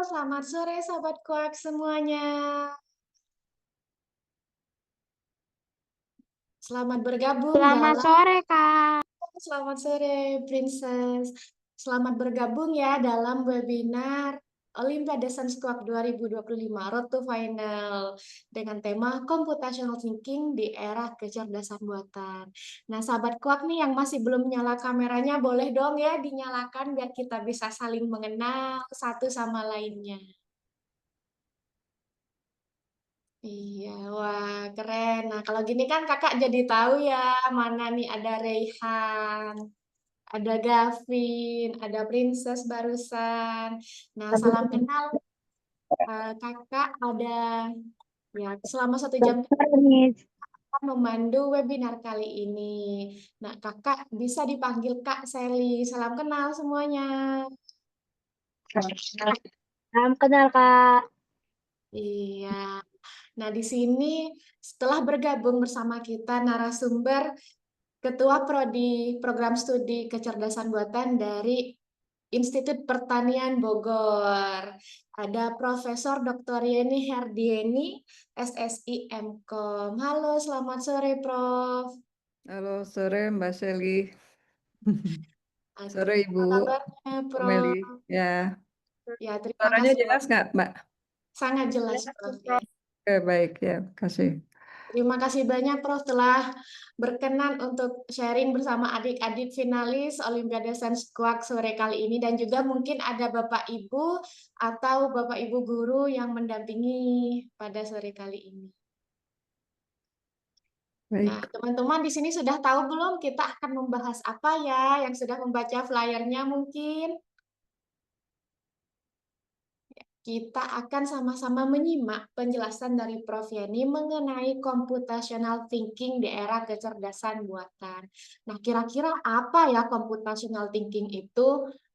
selamat sore Sobat Kuak semuanya. Selamat bergabung Selamat dalam sore, Kak. Selamat sore Princess. Selamat bergabung ya dalam webinar Olimpiade Sains Kuak 2025 Road to Final dengan tema Computational Thinking di Era Kecerdasan Buatan. Nah, sahabat Kuak nih yang masih belum nyala kameranya boleh dong ya dinyalakan biar kita bisa saling mengenal satu sama lainnya. Iya, wah keren. Nah, kalau gini kan kakak jadi tahu ya mana nih ada Reyhan, ada Gavin, ada Princess barusan. Nah, salam kenal kakak ada ya selama 1 jam akan memandu webinar kali ini. Nah, kakak bisa dipanggil Kak Sally. Salam kenal semuanya. Salam kenal, Kak. Iya. Nah, di sini setelah bergabung bersama kita narasumber Ketua Prodi Program Studi Kecerdasan Buatan dari Institut Pertanian Bogor. Ada Profesor Dr. Yeni Herdieni, SSI MKOM. Halo, selamat sore, Prof. Halo sore Mbak Shelly. Oke, Sore Ibu apa kabarnya, Meli. Prof? Ya, Ya, terima suaranya kasih, jelas nggak Mbak? sangat jelas, Prof. Ya. Oke, baik ya, kasih. Terima kasih banyak Prof telah berkenan untuk sharing bersama adik-adik finalis Olimpiade Sains Kuak sore kali ini dan juga mungkin ada Bapak Ibu atau Bapak Ibu guru yang mendampingi pada sore kali ini. Nah, Baik. teman-teman di sini sudah tahu belum kita akan membahas apa ya? Yang sudah membaca flyernya mungkin? Kita akan sama-sama menyimak penjelasan dari Prof. Yani mengenai computational thinking di era kecerdasan buatan. Nah, kira-kira apa ya computational thinking itu?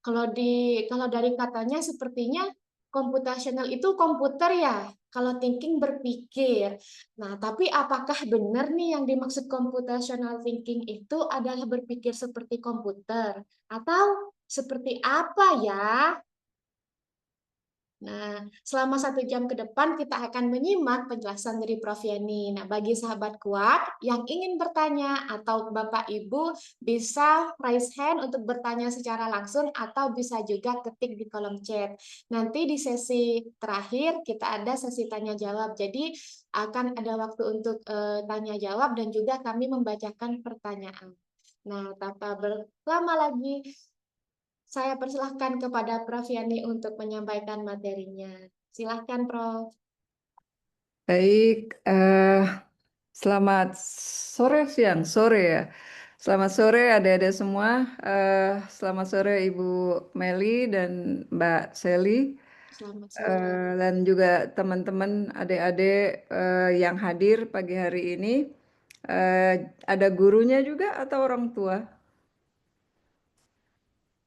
Kalau dari katanya sepertinya computational itu komputer ya. Kalau thinking berpikir. Nah, tapi apakah benar nih yang dimaksud computational thinking itu adalah berpikir seperti komputer atau seperti apa ya? Nah, selama 1 jam ke depan kita akan menyimak penjelasan dari Prof. Yani. Nah, bagi sahabat kuat yang ingin bertanya atau Bapak Ibu bisa raise hand untuk bertanya secara langsung atau bisa juga ketik di kolom chat. Nanti di sesi terakhir kita ada sesi tanya jawab. Jadi akan ada waktu untuk tanya jawab dan juga kami membacakan pertanyaan. Nah, tanpa berlama lagi, saya persilahkan kepada Prof. Yani untuk menyampaikan materinya. Silahkan, Prof. Baik, selamat sore ya. Selamat sore adik-adik semua. Selamat sore Ibu Meli dan Mbak Shelly. Selamat sore. Dan juga teman-teman adik-adik yang hadir pagi hari ini. Ada gurunya juga atau orang tua?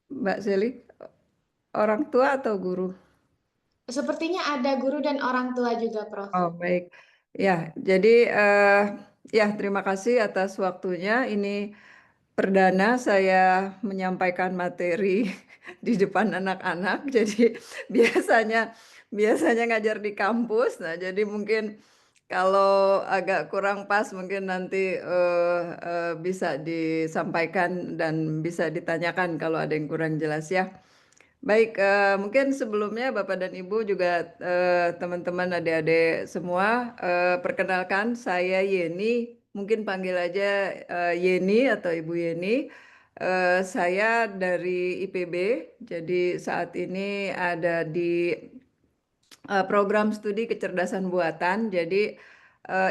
Mbak Shelly, orang tua atau guru? Sepertinya ada guru dan orang tua juga, Prof. Oh, baik. Ya, jadi ya terima kasih atas waktunya. Ini perdana saya menyampaikan materi di depan anak-anak. Jadi biasanya biasanya ngajar di kampus. Nah, jadi mungkin kalau agak kurang pas mungkin nanti bisa disampaikan dan bisa ditanyakan kalau ada yang kurang jelas ya. Baik, mungkin sebelumnya Bapak dan Ibu juga teman-teman adik-adik semua, perkenalkan saya Yeni, mungkin panggil aja Yeni atau Ibu Yeni. Saya dari IPB, jadi saat ini ada di program studi kecerdasan buatan. Jadi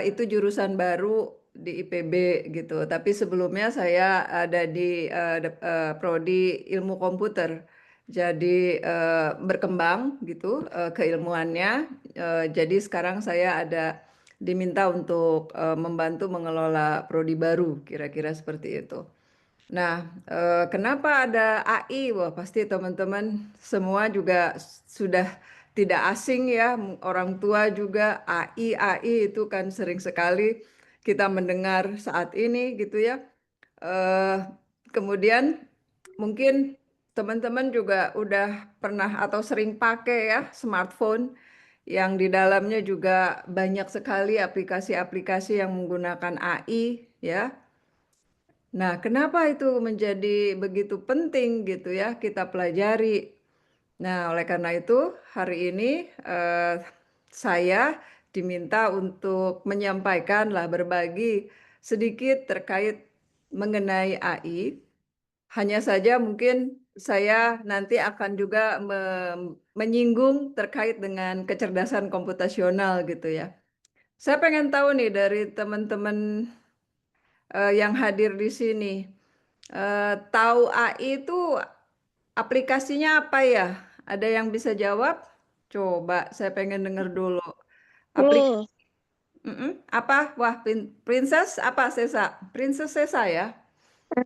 itu jurusan baru di IPB gitu. Tapi sebelumnya saya ada di prodi ilmu komputer. Jadi berkembang gitu keilmuannya. Jadi sekarang saya ada diminta untuk membantu mengelola prodi baru, kira-kira seperti itu. Nah, kenapa ada AI? Wah, pasti teman-teman semua juga sudah tidak asing ya, orang tua juga AI itu kan sering sekali kita mendengar saat ini gitu ya. Eh, Kemudian mungkin teman-teman juga udah pernah atau sering pakai ya smartphone yang di dalamnya juga banyak sekali aplikasi-aplikasi yang menggunakan AI ya. Nah, kenapa itu menjadi begitu penting gitu ya kita pelajari? Nah, oleh karena itu hari ini saya diminta untuk menyampaikan lah berbagi sedikit terkait mengenai AI. Hanya saja mungkin saya nanti akan juga menyinggung terkait dengan kecerdasan komputasional gitu ya. Saya pengen tahu nih dari teman-teman yang hadir di sini, tahu AI itu aplikasinya apa ya? Ada yang bisa jawab? Coba saya pengen dengar dulu. Aplikasi, Nih, apa? Wah, Princess apa Sesa? Princess Sesa ya?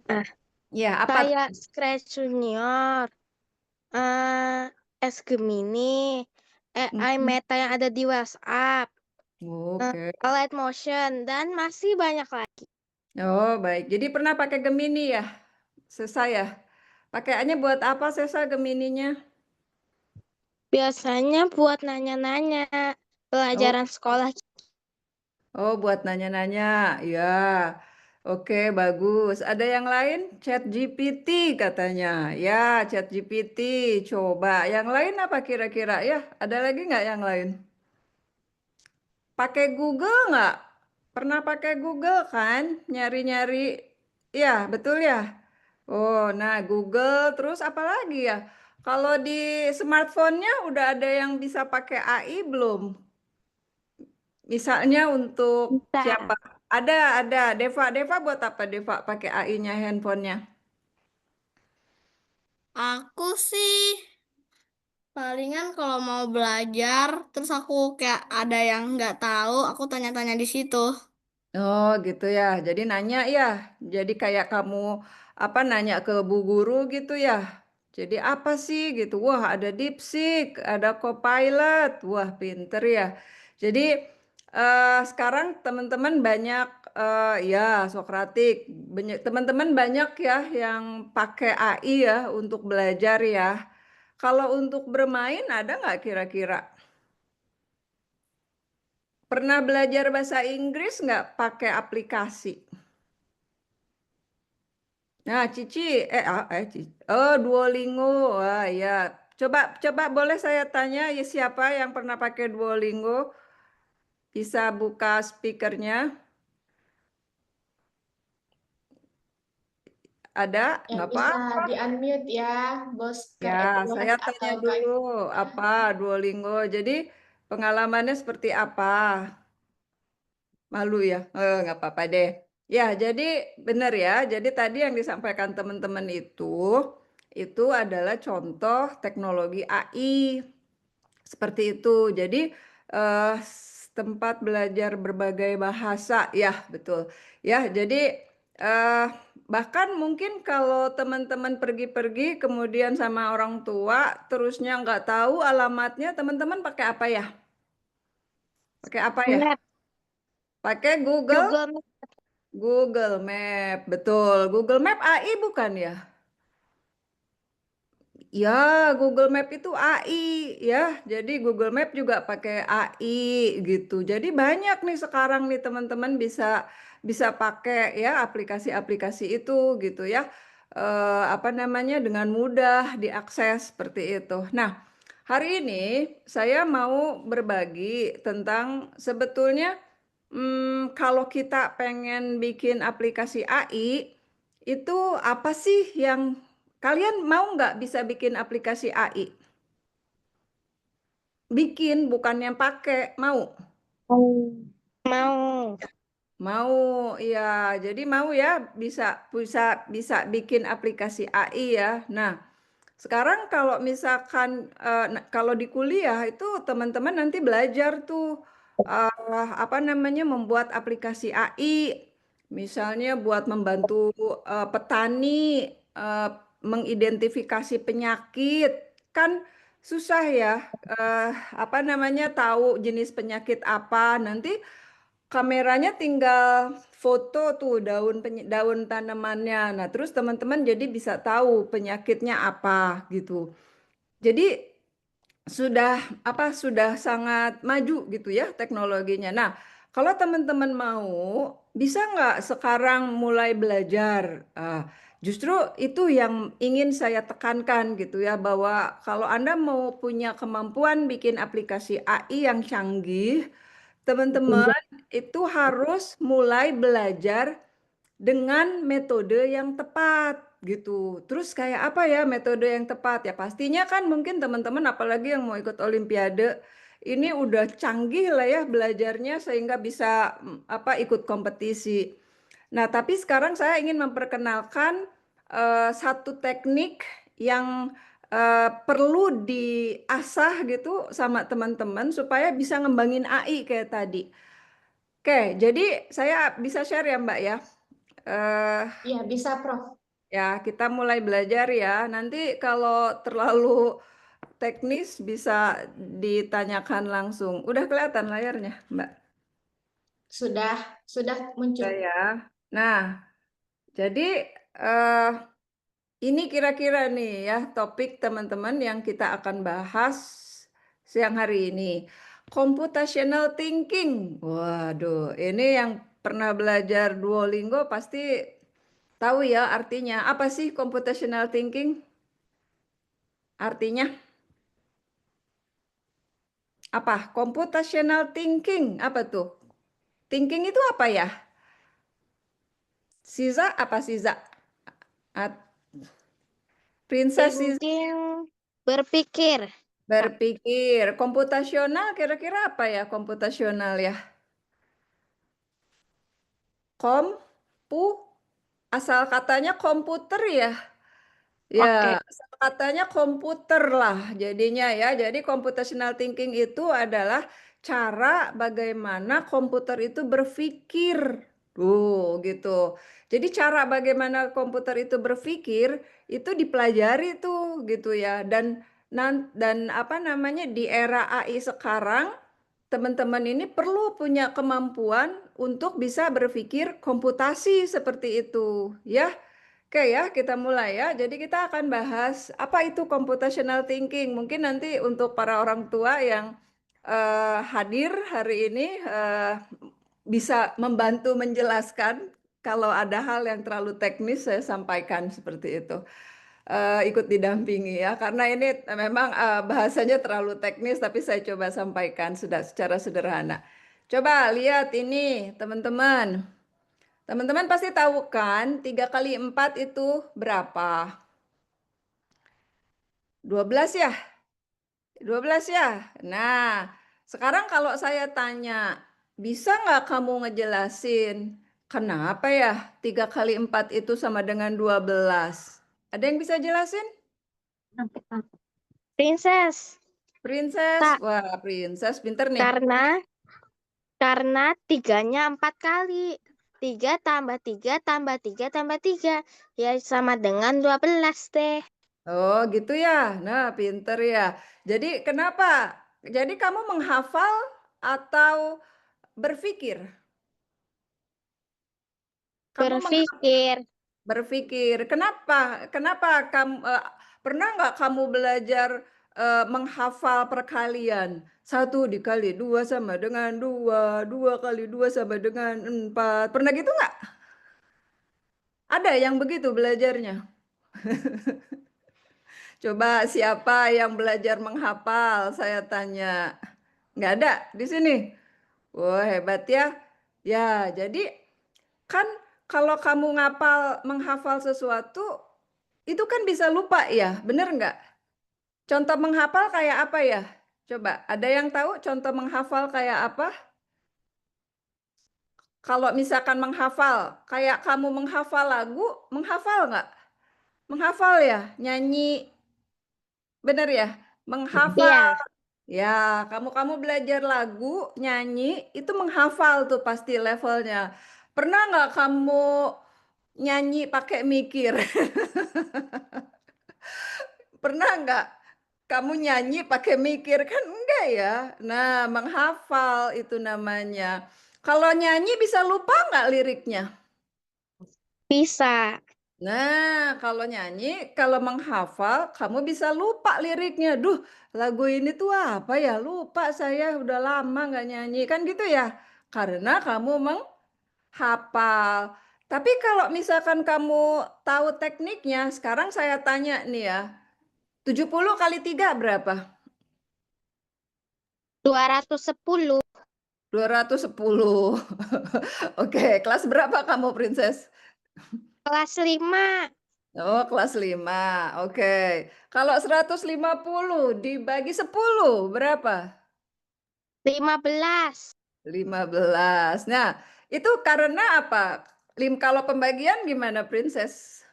ah, Ya, apa kayak tuh? Scratch Junior, eh S Gemini, AI Mhm. Meta yang ada di WhatsApp, Oke. Alight Motion, dan masih banyak lagi. Oh, baik. Jadi pernah pakai Gemini ya? Sesa ya? Pakaiannya buat apa Sesa Gemininya? Biasanya buat nanya-nanya Oh, pelajaran sekolah. oh buat nanya-nanya. Ya. Oke, bagus. Ada yang lain? ChatGPT katanya. Ya, ChatGPT. Coba. Yang lain apa kira-kira? Ya, ada lagi nggak yang lain? Pakai Google nggak? Pernah pakai Google kan? Nyari-nyari. Ya, betul ya? Oh, nah Google terus apa lagi ya? Kalau di smartphone-nya udah ada yang bisa pakai AI belum? Misalnya untuk Bisa. siapa? Ada. Deva buat apa Deva pakai AI-nya handphonenya? Aku sih palingan kalau mau belajar, terus aku kayak ada yang nggak tahu, aku tanya-tanya di situ. Oh gitu ya. Jadi nanya ya. Jadi kayak kamu apa nanya ke bu guru gitu ya. Jadi apa sih gitu. Wah ada DeepSeek, ada Copilot. Wah pinter ya. Jadi sekarang teman-teman banyak ya Sokratik. Teman-teman banyak ya yang pakai AI ya untuk belajar ya. Kalau untuk bermain ada nggak kira-kira? Pernah belajar bahasa Inggris nggak pakai aplikasi? Nah, Cici, oh Duolingo, wah ya. Coba, coba boleh saya tanya ya siapa yang pernah pakai Duolingo? Bisa buka speakernya? Ada? Ya, Nggak bisa apa-apa. di-unmute ya, Bosker Ya, Edward saya atau tanya Kak. dulu apa Duolingo. Jadi pengalamannya seperti apa? Malu ya? Nggak apa-apa deh. Ya, jadi benar ya. Jadi tadi yang disampaikan teman-teman itu adalah contoh teknologi AI. Seperti itu. Jadi, tempat belajar berbagai bahasa, ya betul. Ya, jadi, bahkan mungkin kalau teman-teman pergi-pergi kemudian sama orang tua, terusnya nggak tahu alamatnya, teman-teman pakai apa ya? Pakai apa ya? Map, Pakai Google? Google Map. Google Map, betul. Google Map AI bukan ya? Ya, Google Map itu AI ya. Jadi Google Map juga pakai AI gitu. Jadi banyak nih sekarang nih teman-teman bisa bisa pakai ya aplikasi-aplikasi itu gitu ya. Apa namanya dengan mudah diakses seperti itu. Nah, hari ini saya mau berbagi tentang sebetulnya kalau kita pengen bikin aplikasi AI itu apa sih yang kalian mau nggak bisa bikin aplikasi AI? Bikin, bukan yang pakai, mau? Mau. Mau, iya. Jadi mau ya bisa bisa bisa bikin aplikasi AI ya. Nah, sekarang kalau misalkan kalau di kuliah itu teman-teman nanti belajar tuh apa namanya membuat aplikasi AI, misalnya buat membantu petani eh, mengidentifikasi penyakit, kan susah ya apa namanya tahu jenis penyakit apa nanti kameranya tinggal foto tuh daun tanamannya. Nah, terus teman-teman jadi bisa tahu penyakitnya apa gitu. Jadi sudah sangat maju gitu ya teknologinya. Nah, kalau teman-teman mau, bisa nggak sekarang mulai belajar? Justru itu yang ingin saya tekankan gitu ya, bahwa kalau Anda mau punya kemampuan bikin aplikasi AI yang canggih, teman-teman itu harus mulai belajar dengan metode yang tepat gitu. Terus kayak apa ya metode yang tepat? Ya pastinya kan mungkin teman-teman apalagi yang mau ikut Olimpiade ini udah canggih lah ya belajarnya sehingga bisa ikut kompetisi. Nah, tapi sekarang saya ingin memperkenalkan satu teknik yang perlu diasah gitu sama teman-teman supaya bisa ngembangin AI kayak tadi. Oke, jadi saya bisa share ya Mbak ya. Iya, bisa, Prof. Ya, kita mulai belajar ya. Nanti kalau terlalu teknis bisa ditanyakan langsung. Udah kelihatan layarnya, Mbak? Sudah muncul. Udah ya. Nah, jadi eh, ini kira-kira nih ya topik teman-teman yang kita akan bahas siang hari ini. Computational thinking. Waduh, ini yang pernah belajar Duolingo pasti tahu ya artinya. Apa sih computational thinking? Artinya apa? Computational thinking. Apa tuh? Thinking itu apa ya? Siza apa Siza? Princess Siza Thinking, berpikir. berpikir. Komputasional kira-kira apa ya komputasional ya? Kompu, asal katanya komputer ya. Oke. Ya, asal katanya komputer lah jadinya ya. Jadi computational thinking itu adalah cara bagaimana komputer itu berpikir. Tuh, gitu. Jadi cara bagaimana komputer itu berpikir itu dipelajari tuh gitu ya. Dan apa namanya di era AI sekarang teman-teman ini perlu punya kemampuan untuk bisa berpikir komputasi seperti itu ya. Oke ya, kita mulai ya. Jadi kita akan bahas apa itu computational thinking. Mungkin nanti untuk para orang tua yang hadir hari ini bisa membantu menjelaskan. Kalau ada hal yang terlalu teknis, saya sampaikan seperti itu. Ikut didampingi ya, karena ini memang bahasanya terlalu teknis, tapi saya coba sampaikan sudah secara sederhana. Coba lihat ini, teman-teman. Teman-teman pasti tahu kan 3 kali 4 itu berapa? 12 ya? 12 ya? Nah, sekarang kalau saya tanya, bisa nggak kamu ngejelasin kenapa ya 3 kali 4 itu sama dengan 12? Ada yang bisa jelasin? Princess. Princess? Tak, Wah, Princess pinter nih. karena 3-nya 4 kali. 3 tambah 3 tambah 3 tambah 3. Ya sama dengan 12 deh. Oh gitu ya. Nah, pinter ya. Jadi kenapa? Jadi kamu menghafal atau berpikir? Kamu Berpikir. berpikir. Kenapa? Kenapa kamu pernah nggak kamu belajar menghafal perkalian? 1 dikali 2 sama dengan 2, 2 kali 2 sama dengan 4. Pernah gitu nggak? Ada yang begitu belajarnya? Coba siapa yang belajar menghafal? Saya tanya. Nggak ada di sini. Wah, hebat ya. Ya, jadi kan kalau kamu menghafal sesuatu, itu kan bisa lupa ya, bener nggak? Contoh menghafal kayak apa ya? Coba, ada yang tahu contoh menghafal kayak apa? Kalau misalkan menghafal, kayak kamu menghafal lagu, menghafal nggak? Menghafal ya, nyanyi, bener ya? Menghafal. Iya. Ya, kamu belajar lagu, nyanyi, itu menghafal tuh pasti levelnya. Pernah nggak kamu nyanyi pakai mikir? Pernah nggak kamu nyanyi pakai mikir? Kan enggak ya. Nah, menghafal itu namanya. Kalau nyanyi bisa lupa nggak liriknya? Bisa. Nah, kalau nyanyi, kalau menghafal, kamu bisa lupa liriknya. Duh, lagu ini tuh apa ya? Lupa saya, udah lama nggak nyanyi. Kan gitu ya? Karena kamu menghafal. Tapi kalau misalkan kamu tahu tekniknya, sekarang saya tanya nih ya, 70 kali 3 berapa? 210. 210. Oke, kelas berapa kamu, Princess? Kelas 5. Oh, kelas 5. Oke. Kalau 150 dibagi 10 berapa? 15. 15. Nah, itu karena apa? Kalau pembagian gimana, Princess?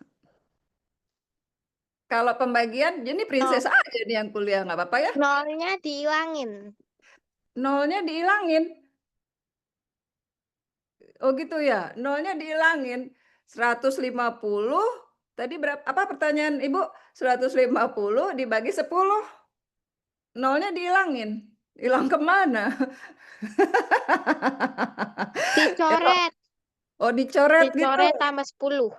Kalau pembagian, ini Princess aja nih yang kuliah, nggak apa-apa ya? Nolnya dihilangin. Nolnya dihilangin. Oh gitu ya, nolnya dihilangin. 150, tadi berapa? Apa pertanyaan Ibu? 150 dibagi 10. Nolnya dihilangin. Hilang kemana? Dicoret. Oh, dicoret gitu. Dicoret tambah 10.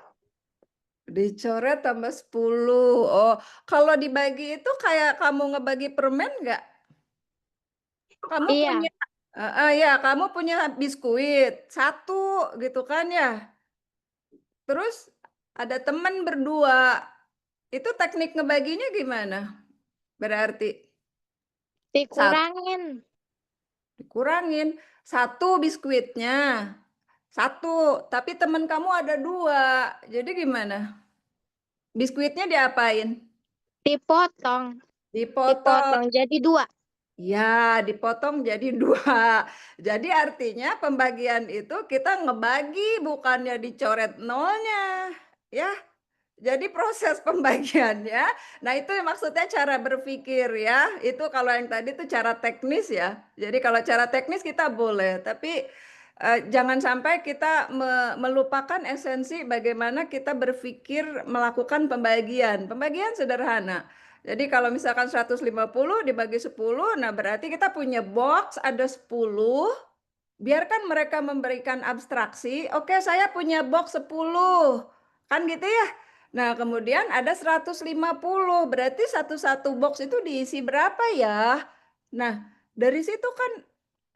Dicoret tambah 10. Oh, kalau dibagi itu kayak kamu ngebagi permen nggak? Kamu Iya. punya, ya, kamu punya biskuit satu gitu kan ya. Terus ada teman berdua. Itu teknik ngebaginya gimana? Berarti Dikurangin. dikurangin satu biskuitnya. Satu, tapi teman kamu ada dua. Jadi gimana? Biskuitnya diapain? Dipotong. Dipotong. Dipotong jadi 2. Ya, dipotong jadi 2. Jadi artinya pembagian itu kita ngebagi, bukannya dicoret nolnya. Ya, jadi proses pembagiannya, nah itu maksudnya cara berpikir ya. Itu kalau yang tadi itu cara teknis ya. Jadi kalau cara teknis kita boleh, tapi jangan sampai kita melupakan esensi bagaimana kita berpikir melakukan pembagian. Pembagian sederhana. Jadi kalau misalkan 150 dibagi 10, nah berarti kita punya box ada 10. Biarkan mereka memberikan abstraksi. Oke, saya punya box 10. Kan gitu ya? Nah, kemudian ada 150. Berarti satu-satu box itu diisi berapa ya? Nah, dari situ kan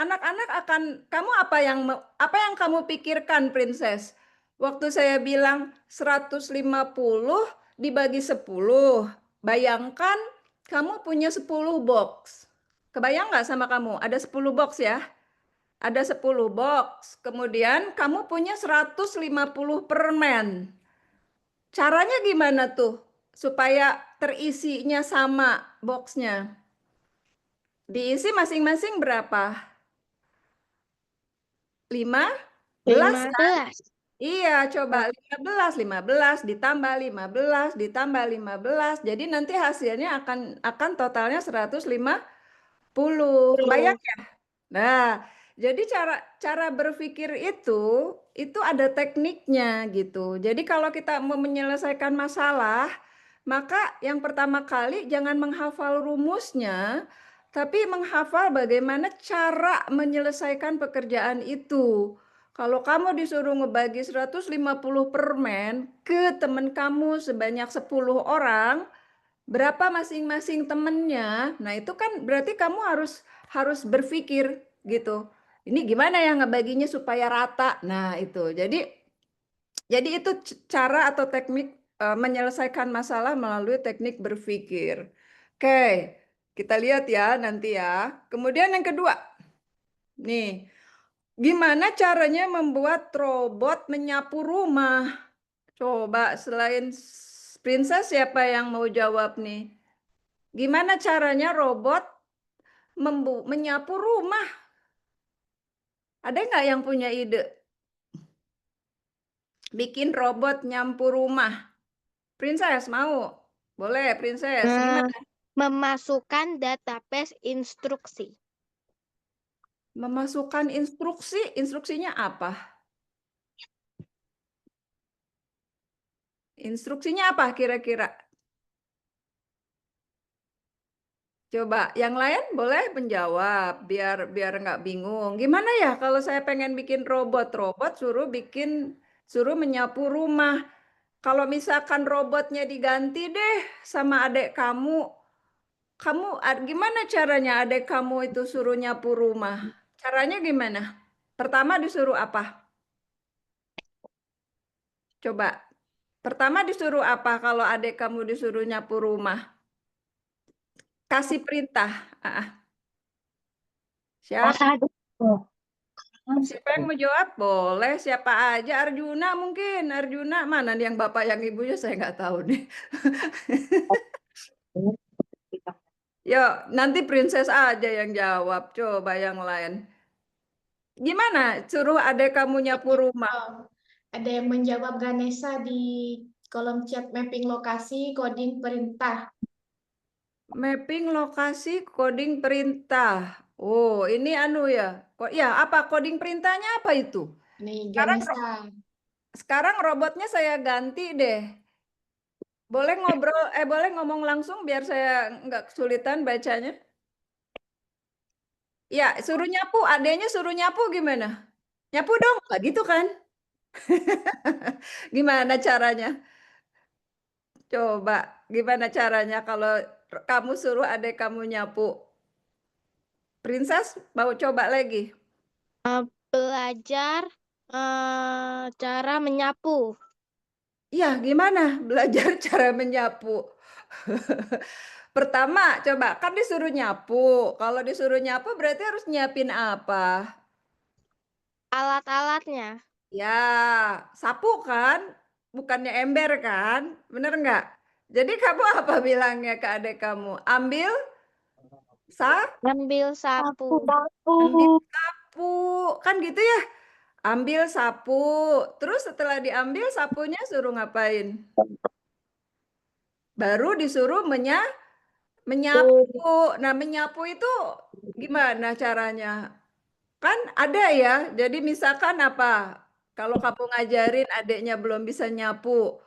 anak-anak akan, kamu apa yang kamu pikirkan, Princess? Waktu saya bilang 150 dibagi 10. Bayangkan kamu punya 10 box. Kebayang nggak sama kamu? Ada 10 box ya? Ada 10 box. Kemudian kamu punya 150 permen. Caranya gimana tuh supaya terisinya sama boxnya? Diisi masing-masing berapa? 15 kan? 15. Iya, coba 15 ditambah 15 ditambah 15. Jadi nanti hasilnya akan totalnya 150. Kebayang ya? Nah, jadi cara cara berpikir itu ada tekniknya gitu. Jadi kalau kita mau menyelesaikan masalah, maka yang pertama kali jangan menghafal rumusnya, tapi menghafal bagaimana cara menyelesaikan pekerjaan itu. Kalau kamu disuruh ngebagi 150 permen ke teman kamu sebanyak 10 orang, berapa masing-masing temennya? Nah, itu kan berarti kamu harus berpikir gitu. Ini gimana ya ngebaginya supaya rata? Nah, itu. Jadi itu cara atau teknik menyelesaikan masalah melalui teknik berpikir. Oke, kita lihat ya nanti ya. Kemudian yang kedua. Nih, gimana caranya membuat robot menyapu rumah? Coba selain Princess siapa yang mau jawab nih? Gimana caranya robot menyapu rumah? Ada nggak yang punya ide? Bikin robot nyapu rumah. Princess mau? Boleh, Princess. Gimana? Memasukkan database instruksi. Memasukkan instruksi, instruksinya apa? Instruksinya apa kira-kira? Coba yang lain boleh menjawab biar nggak bingung. Gimana ya kalau saya pengen bikin robot suruh menyapu rumah. Kalau misalkan robotnya diganti deh sama adik kamu, gimana caranya adik kamu itu suruh nyapu rumah? Caranya gimana? Pertama disuruh apa? Coba. Pertama disuruh apa kalau adik kamu disuruh nyapu rumah? Kasih perintah. Siapa? Siapa yang mau jawab? Boleh, siapa aja. Arjuna mungkin. Arjuna mana nih yang bapak yang ibunya saya nggak tahu nih. Yuk, nanti princess aja yang jawab. Coba yang lain. Gimana? Suruh adek kamu nyapu rumah. Oh, ada yang menjawab Ganesha di kolom chat mapping lokasi coding perintah. Mapping lokasi coding perintah. Oh, ini anu ya. Kok ya, apa coding perintahnya apa itu? Nih, Sekarang Ganesha. sekarang robotnya saya ganti deh. Boleh ngomong langsung biar saya nggak kesulitan bacanya. Ya, suruh nyapu, adanya suruh nyapu gimana? Nyapu dong, nggak gitu kan? Gimana caranya? Coba, gimana caranya kalau kamu suruh adek kamu nyapu? Princess, mau coba lagi? Belajar cara menyapu. Iya, gimana belajar cara menyapu? Pertama, coba kan disuruh nyapu. Kalau disuruh nyapu berarti harus nyiapin apa? Alat-alatnya. Ya, sapu kan? Bukannya ember kan? Bener nggak? Jadi kamu apa bilangnya ke adik kamu? Ambil Ambil sapu. ambil sapu. Kan gitu ya? Ambil sapu. Terus setelah diambil sapunya suruh ngapain? Baru disuruh menyapu. Nah, menyapu itu gimana caranya? Kan ada ya. Jadi misalkan apa? Kalau kamu ngajarin adiknya belum bisa nyapu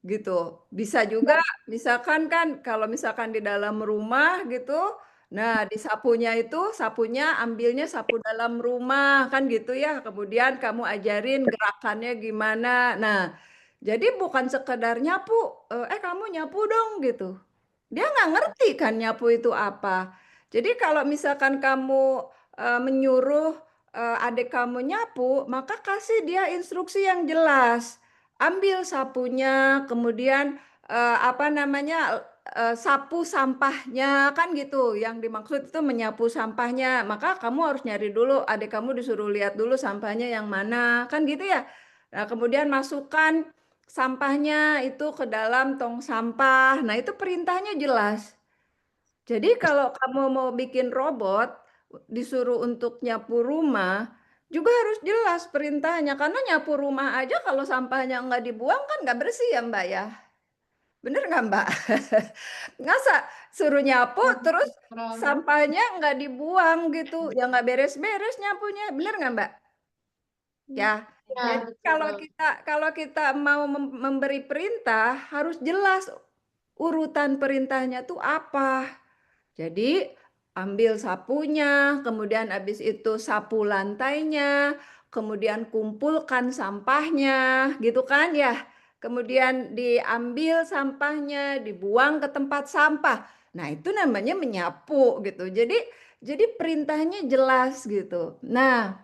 gitu. Bisa juga misalkan kan kalau misalkan di dalam rumah gitu. Nah, sapunya ambilnya sapu dalam rumah kan gitu ya. Kemudian kamu ajarin gerakannya gimana. Nah, jadi bukan sekedar nyapu, kamu nyapu dong gitu. Dia nggak ngerti kan nyapu itu apa. Jadi kalau misalkan kamu menyuruh adik kamu nyapu, maka kasih dia instruksi yang jelas. Ambil sapunya, kemudian apa namanya sapu sampahnya kan gitu. Yang dimaksud itu menyapu sampahnya. Maka kamu harus nyari dulu, adik kamu disuruh lihat dulu sampahnya yang mana, kan gitu ya. Nah, kemudian masukkan sampahnya itu ke dalam tong sampah. Nah, itu perintahnya jelas. Jadi kalau kamu mau bikin robot, disuruh untuk nyapu rumah, juga harus jelas perintahnya. Karena nyapu rumah aja kalau sampahnya nggak dibuang kan nggak bersih ya Mbak ya. Bener nggak Mbak? Ngasa suruh nyapu terus sampahnya nggak dibuang gitu. Ya nggak beres-beres nyapunya. Bener nggak Mbak? Ya. Ya, Jadi betul. kalau kita mau memberi perintah harus jelas urutan perintahnya tuh apa. Jadi ambil sapunya, kemudian habis itu sapu lantainya, kemudian kumpulkan sampahnya, gitu kan ya. Kemudian diambil sampahnya, dibuang ke tempat sampah. Nah, itu namanya menyapu gitu. Jadi perintahnya jelas gitu. Nah,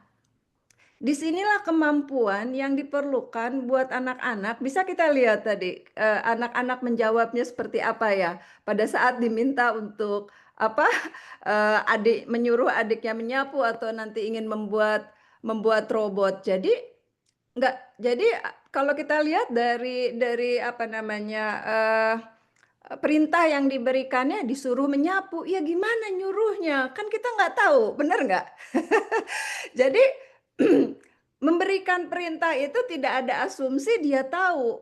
disinilah kemampuan yang diperlukan buat anak-anak. Bisa kita lihat tadi anak-anak menjawabnya seperti apa ya pada saat diminta untuk apa adik menyuruh adiknya menyapu atau nanti ingin membuat robot. Jadi kalau kita lihat dari apa namanya perintah yang diberikannya disuruh menyapu, ya gimana nyuruhnya? Kan kita nggak tahu, benar nggak? Jadi memberikan perintah itu tidak ada asumsi dia tahu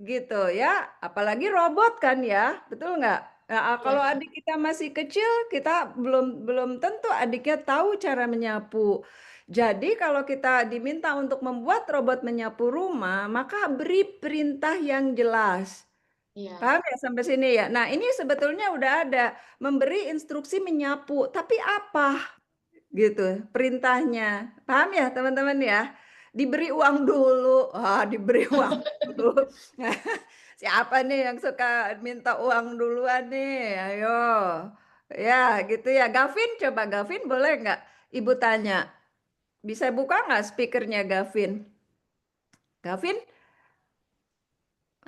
gitu ya. Apalagi robot kan ya, betul nggak? Nah, kalau Ya. adik kita masih kecil, kita belum belum tentu adiknya tahu cara menyapu. Jadi kalau kita diminta untuk membuat robot menyapu rumah, maka beri perintah yang jelas. Iya. Paham ya sampai sini ya? Nah, ini sebetulnya udah ada memberi instruksi menyapu, tapi apa gitu perintahnya. Paham ya teman-teman ya? Diberi uang dulu. Ah, diberi uang dulu. Siapa nih yang suka minta uang duluan nih? Ayo. Ya, gitu ya. Gavin, coba Gavin boleh nggak Ibu tanya? Bisa buka nggak speakernya Gavin? Gavin?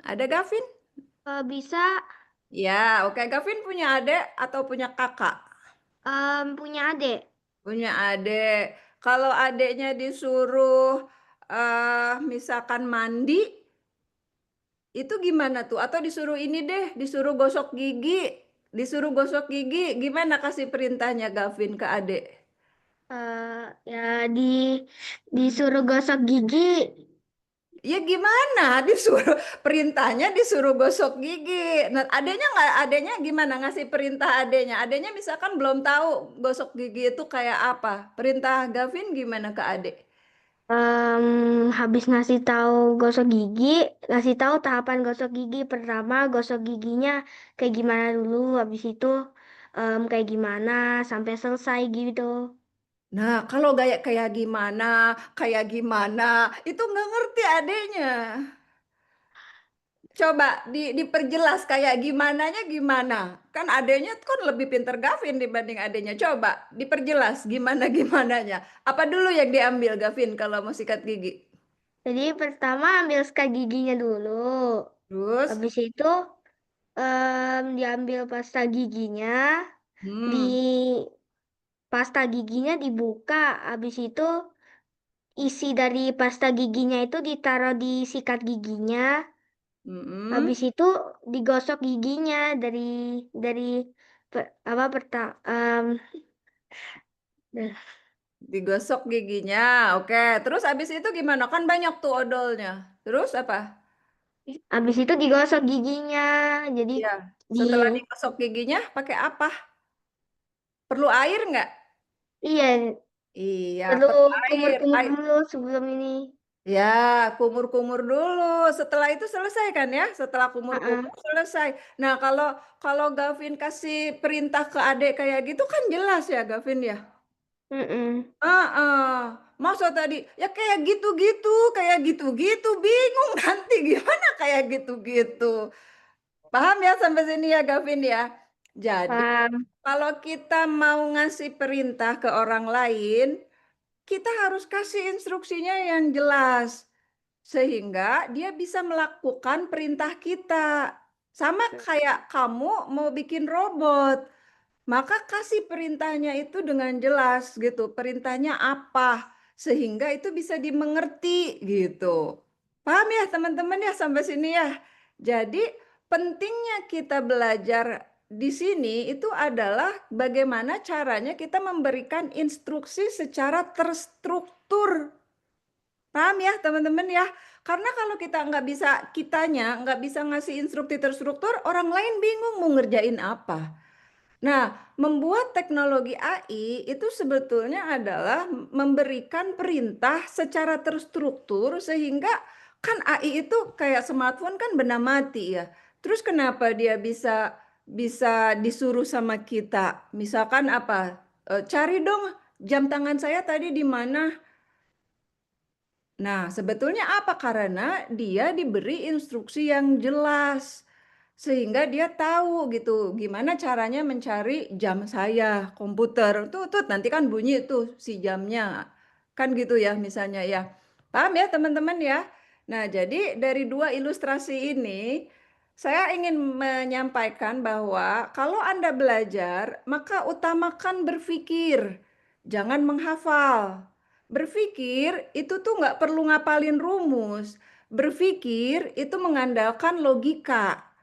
Ada Gavin? Bisa Ya, oke. Gavin punya adik atau punya kakak? punya adik. Punya adik. Kalau adiknya disuruh misalkan mandi, itu gimana tuh? Atau disuruh ini deh, disuruh gosok gigi. Disuruh gosok gigi, gimana kasih perintahnya Gavin ke adik? Ya disuruh gosok gigi. Ya gimana? Disuruh perintahnya disuruh gosok gigi. Nah, adanya nggak? Adanya gimana ngasih perintah adanya? Adanya misalkan belum tahu gosok gigi itu kayak apa. Perintah Gavin gimana ke adik? Habis ngasih tahu gosok gigi, ngasih tahu tahapan gosok gigi. Pertama gosok giginya kayak gimana dulu, habis itu kayak gimana sampai selesai gitu. Nah, kalau kayak kayak gimana, itu nggak ngerti adeknya. Coba diperjelas kayak gimananya gimana. Kan adeknya kan lebih pinter Gavin dibanding adeknya. Coba diperjelas gimana gimananya. Apa dulu yang diambil Gavin kalau mau sikat gigi? Jadi pertama ambil sikat giginya dulu. Terus, Habis itu diambil pasta giginya, hmm, di pasta giginya dibuka. Habis itu isi dari pasta giginya itu ditaruh di sikat giginya. mm-mm. Habis itu digosok giginya dari apa Digosok giginya. Oke, terus abis itu gimana? Kan banyak tuh odolnya. Terus apa? habis itu digosok giginya. Jadi Iya. di Setelah digosok giginya pakai apa? Perlu air nggak? iya Iya, perlu perlu air. kumur-kumur dulu sebelum ini. Ya, kumur-kumur dulu. Setelah itu selesai kan ya? Setelah Heeh. kumur-kumur selesai. Nah, kalau kalau Gavin kasih perintah ke adik kayak gitu kan jelas ya, Gavin ya? Mm-mm. Masa tadi ya kayak gitu-gitu, bingung nanti gimana kayak gitu-gitu. Paham ya sampai sini ya, Gavin ya? Jadi, Paham. kalau kita mau ngasih perintah ke orang lain, kita harus kasih instruksinya yang jelas sehingga dia bisa melakukan perintah kita. Sama kayak kamu mau bikin robot, maka kasih perintahnya itu dengan jelas gitu. Perintahnya apa sehingga itu bisa dimengerti gitu. Paham ya teman-teman ya sampai sini ya. Jadi pentingnya kita belajar di sini itu adalah bagaimana caranya kita memberikan instruksi secara terstruktur. Paham ya teman-teman ya? Karena kalau kita kitanya nggak bisa ngasih instruksi terstruktur, orang lain bingung mau ngerjain apa. Nah, membuat teknologi AI itu sebetulnya adalah memberikan perintah secara terstruktur sehingga kan AI itu kayak smartphone kan benda mati ya. Terus kenapa dia bisa bisa disuruh sama kita? Misalkan apa? Cari dong jam tangan saya tadi di mana? Nah, sebetulnya apa? Karena dia diberi instruksi yang jelas. Sehingga dia tahu gitu gimana caranya mencari jam saya komputer. Tuh nanti kan bunyi tuh si jamnya. Kan gitu ya misalnya ya. Paham ya teman-teman ya? Nah, jadi dari dua ilustrasi ini saya ingin menyampaikan bahwa kalau Anda belajar, maka utamakan berpikir, jangan menghafal. Berpikir itu tuh nggak perlu ngapalin rumus. Berpikir itu mengandalkan logika.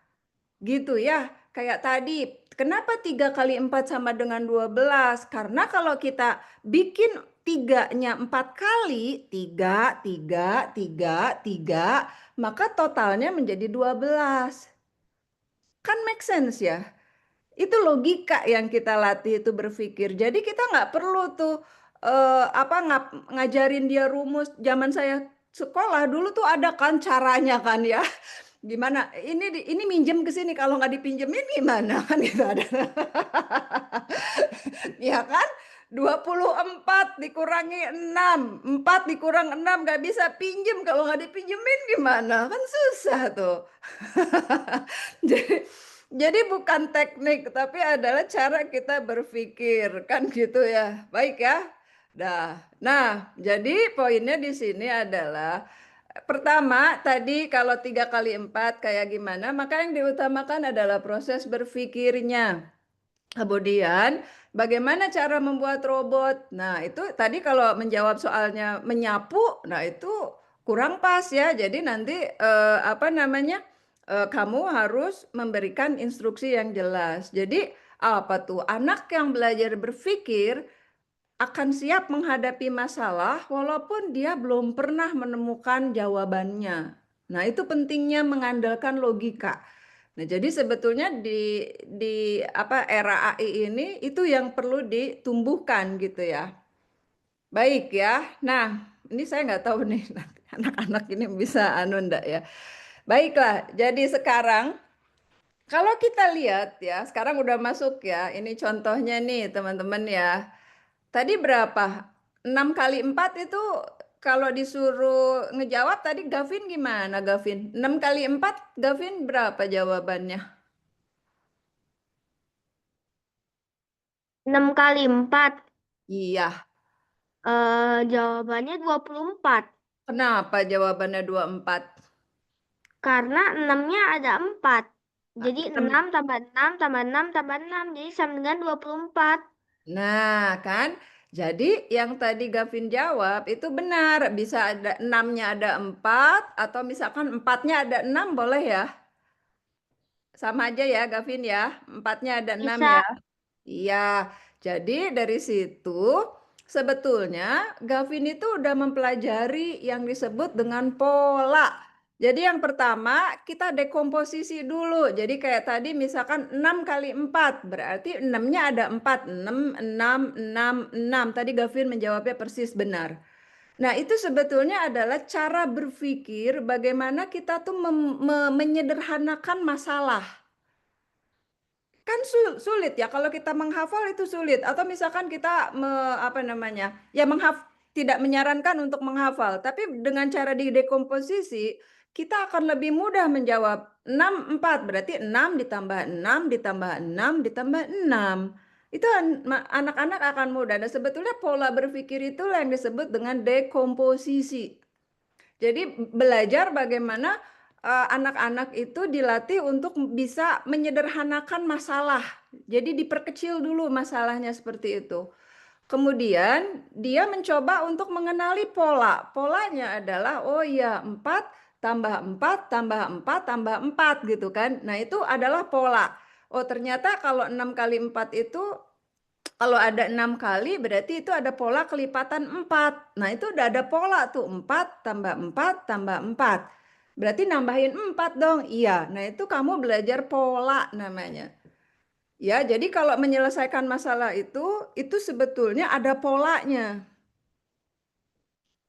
Gitu ya. Kayak tadi, kenapa 3 kali 4 sama dengan 12? Karena kalau kita bikin tiganya 4 kali, 3, 3, 3, 3, maka totalnya menjadi 12. Kan make sense ya? Itu logika yang kita latih itu berpikir. Jadi kita nggak perlu tuh ngajarin dia rumus. Zaman saya sekolah dulu tuh ada kan caranya kan ya. Gimana? Ini minjem ke sini, kalau nggak dipinjemin gimana kan gitu ada. Ya kan? 24 dikurangi 6, 4 dikurang 6 nggak bisa pinjem, kalau nggak dipinjemin gimana? Kan susah tuh. Jadi bukan teknik, tapi adalah cara kita berpikir, kan gitu ya. Baik ya. Nah, jadi poinnya di sini adalah pertama tadi kalau 3 kali 4 kayak gimana, maka yang diutamakan adalah proses berpikirnya. Kemudian bagaimana cara membuat robot? Nah, itu tadi kalau menjawab soalnya menyapu, nah itu kurang pas ya. Jadi nanti apa namanya? Kamu harus memberikan instruksi yang jelas. Jadi apa tuh? Anak yang belajar berpikir akan siap menghadapi masalah walaupun dia belum pernah menemukan jawabannya. Nah, itu pentingnya mengandalkan logika. Nah, jadi sebetulnya di apa era AI ini itu yang perlu ditumbuhkan gitu ya. Baik ya. Nah, ini saya nggak tahu nih anak-anak ini bisa anu enggak ya. Baiklah, jadi sekarang kalau kita lihat ya, sekarang udah masuk ya. Ini contohnya nih teman-teman ya. Tadi berapa? 6 kali 4 itu kalau disuruh ngejawab tadi Gavin gimana Gavin? 6 kali 4 Gavin berapa jawabannya? 6 kali 4, Iya. jawabannya 24. Kenapa jawabannya 24? Karena 6-nya ada 4. Nah, Jadi 6 tambah 6 tambah 6 tambah 6. Jadi sama dengan 24. Nah, kan? Jadi yang tadi Gavin jawab itu benar. Bisa ada 6-nya ada 4 atau misalkan 4-nya ada 6 boleh ya? Sama aja ya Gavin ya. 4-nya ada 6 Bisa. ya. Iya, jadi dari situ sebetulnya Gavin itu udah mempelajari yang disebut dengan pola. Jadi yang pertama kita dekomposisi dulu. Jadi kayak tadi misalkan 6 kali 4 berarti 6-nya ada 4. 6, 6, 6, 6. Tadi Gavin menjawabnya persis benar. Nah, itu sebetulnya adalah cara berpikir bagaimana kita tuh menyederhanakan masalah. Kan sulit ya kalau kita menghafal itu sulit atau misalkan kita apa namanya ya tidak menyarankan untuk menghafal tapi dengan cara didekomposisi kita akan lebih mudah menjawab 6 4 berarti 6 ditambah 6 ditambah 6 ditambah 6 itu anak-anak akan mudah dan sebetulnya pola berpikir itulah yang disebut dengan dekomposisi. Jadi belajar bagaimana anak-anak itu dilatih untuk bisa menyederhanakan masalah. Jadi diperkecil dulu masalahnya seperti itu. Kemudian dia mencoba untuk mengenali pola. Polanya adalah oh iya 4 tambah 4 tambah 4 tambah 4 gitu kan. Nah, itu adalah pola. Oh, ternyata kalau 6 kali 4 itu kalau ada 6 kali berarti itu ada pola kelipatan 4. Nah, itu udah ada pola tuh 4 tambah 4 tambah 4. Berarti nambahin 4 dong. Iya. Nah, itu kamu belajar pola namanya. Ya, jadi kalau menyelesaikan masalah itu sebetulnya ada polanya.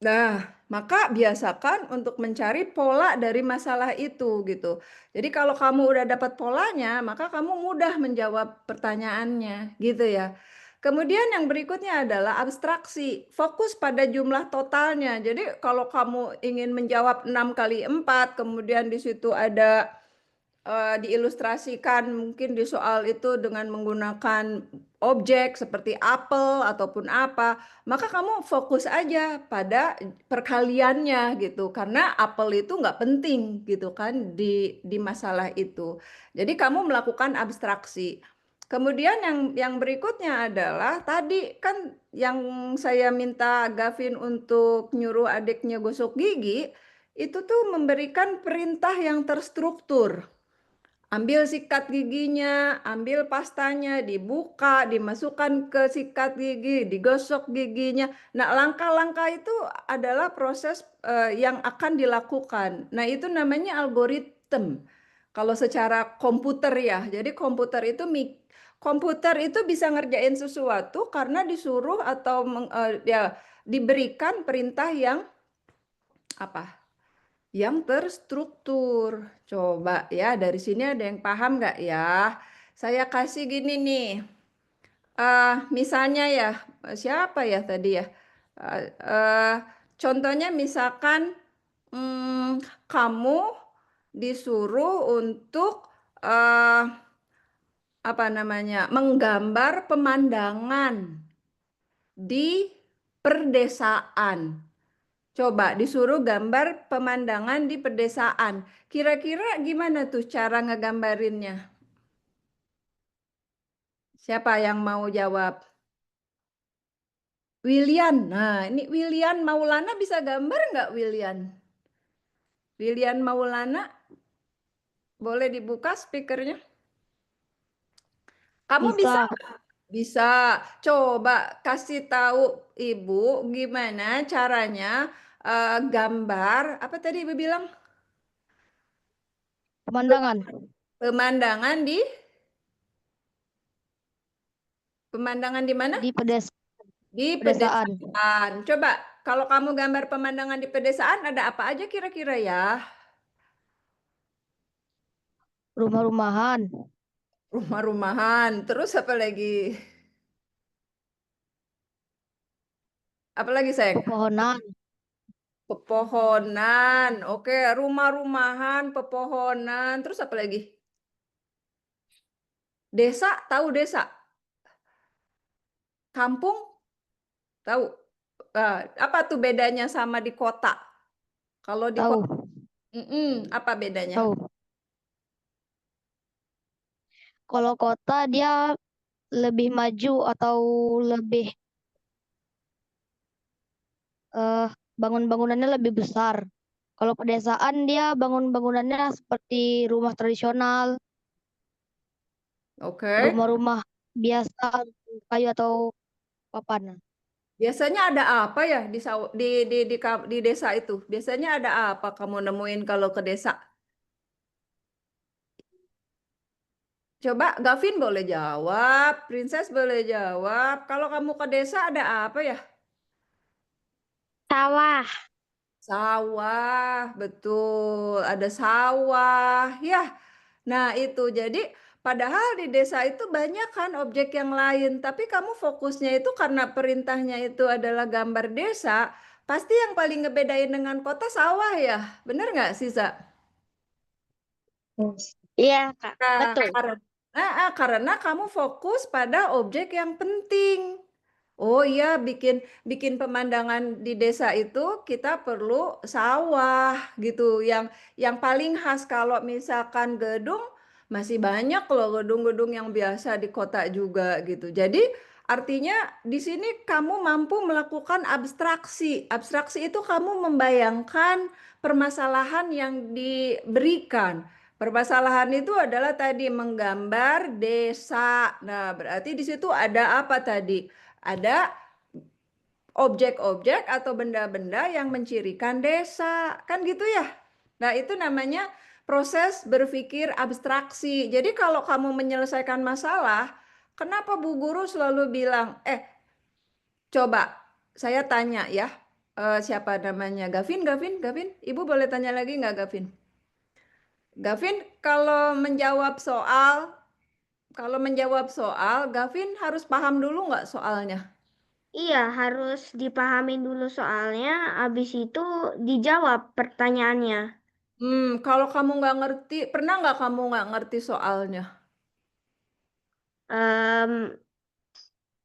Nah, maka biasakan untuk mencari pola dari masalah itu gitu. Jadi kalau kamu udah dapat polanya, maka kamu mudah menjawab pertanyaannya gitu ya. Kemudian yang berikutnya adalah abstraksi, fokus pada jumlah totalnya. Jadi kalau kamu ingin menjawab 6 kali 4, kemudian di situ ada diilustrasikan mungkin di soal itu dengan menggunakan objek seperti apel ataupun apa, maka kamu fokus aja pada perkaliannya gitu, karena apel itu nggak penting gitu kan di masalah itu. Jadi kamu melakukan abstraksi. Kemudian yang berikutnya adalah tadi kan yang saya minta Gavin untuk nyuruh adiknya gosok gigi, itu tuh memberikan perintah yang terstruktur. Ambil sikat giginya, ambil pastanya, dibuka, dimasukkan ke sikat gigi, digosok giginya. Nah, langkah-langkah itu adalah proses yang akan dilakukan. Nah, itu namanya algoritma. Kalau secara komputer ya. Jadi komputer itu bisa ngerjain sesuatu karena disuruh atau ya diberikan perintah yang apa? yang terstruktur. Coba ya, dari sini ada yang paham nggak ya? Saya kasih gini nih. Misalnya ya, siapa ya tadi ya? Eh, eh, Contohnya misalkan kamu disuruh untuk eh, apa namanya, menggambar pemandangan di perdesaan. Coba disuruh gambar pemandangan di pedesaan. Kira-kira gimana tuh cara ngegambarinnya? Siapa yang mau jawab? William. Nah, ini William Maulana bisa gambar nggak William? William Maulana, boleh dibuka speakernya? Kamu bisa? Bisa. Bisa. Coba kasih tahu Ibu gimana caranya gambar. Apa tadi Ibu bilang? Pemandangan Pemandangan di mana? di Di pedesaan, pedesaan. Coba kalau kamu gambar pemandangan di pedesaan ada apa aja kira-kira ya? rumah-rumahan, Rumah-rumahan. Terus apa lagi? Apa lagi, sayang? pepohonan, Pepohonan. Oke, rumah-rumahan, pepohonan. Terus apa lagi? Desa, tahu desa? Kampung, tahu? Apa tuh bedanya sama di kota? Kalau di tahu, kota, apa bedanya? tahu. Kalau kota dia lebih maju atau lebih eh bangun-bangunannya lebih besar. Kalau pedesaan dia bangun-bangunannya seperti rumah tradisional, Oke. rumah-rumah biasa kayu atau papan. Biasanya ada apa ya di di desa itu? Biasanya ada apa kamu nemuin kalau ke desa? Coba Gavin boleh jawab, Princess boleh jawab. Kalau kamu ke desa ada apa ya? Sawah. Sawah, betul. Ada sawah. Ya, nah itu. Jadi padahal di desa itu banyak kan objek yang lain. Tapi kamu fokusnya itu karena perintahnya itu adalah gambar desa. Pasti yang paling ngebedain dengan kota sawah ya. Bener nggak Sisa? Iya, Kak. Nah, Betul. karena kamu fokus pada objek yang penting. Oh iya, bikin bikin pemandangan di desa itu kita perlu sawah gitu. Yang paling khas kalau misalkan gedung masih banyak loh gedung-gedung yang biasa di kota juga gitu. Jadi artinya di sini kamu mampu melakukan abstraksi. Abstraksi itu kamu membayangkan permasalahan yang diberikan. Permasalahan itu adalah tadi menggambar desa. Nah, berarti di situ ada apa tadi? Ada objek-objek atau benda-benda yang mencirikan desa. Kan gitu ya? Nah, itu namanya proses berpikir abstraksi. Jadi kalau kamu menyelesaikan masalah, kenapa Bu Guru selalu bilang, coba saya tanya ya, siapa namanya? Gavin, Gavin, Gavin. Ibu boleh tanya lagi nggak, Gavin? Gavin, kalau menjawab soal, Gavin harus paham dulu nggak soalnya? Iya, harus dipahamin dulu soalnya, abis itu dijawab pertanyaannya. Kalau kamu nggak ngerti, pernah nggak kamu nggak ngerti soalnya? Em,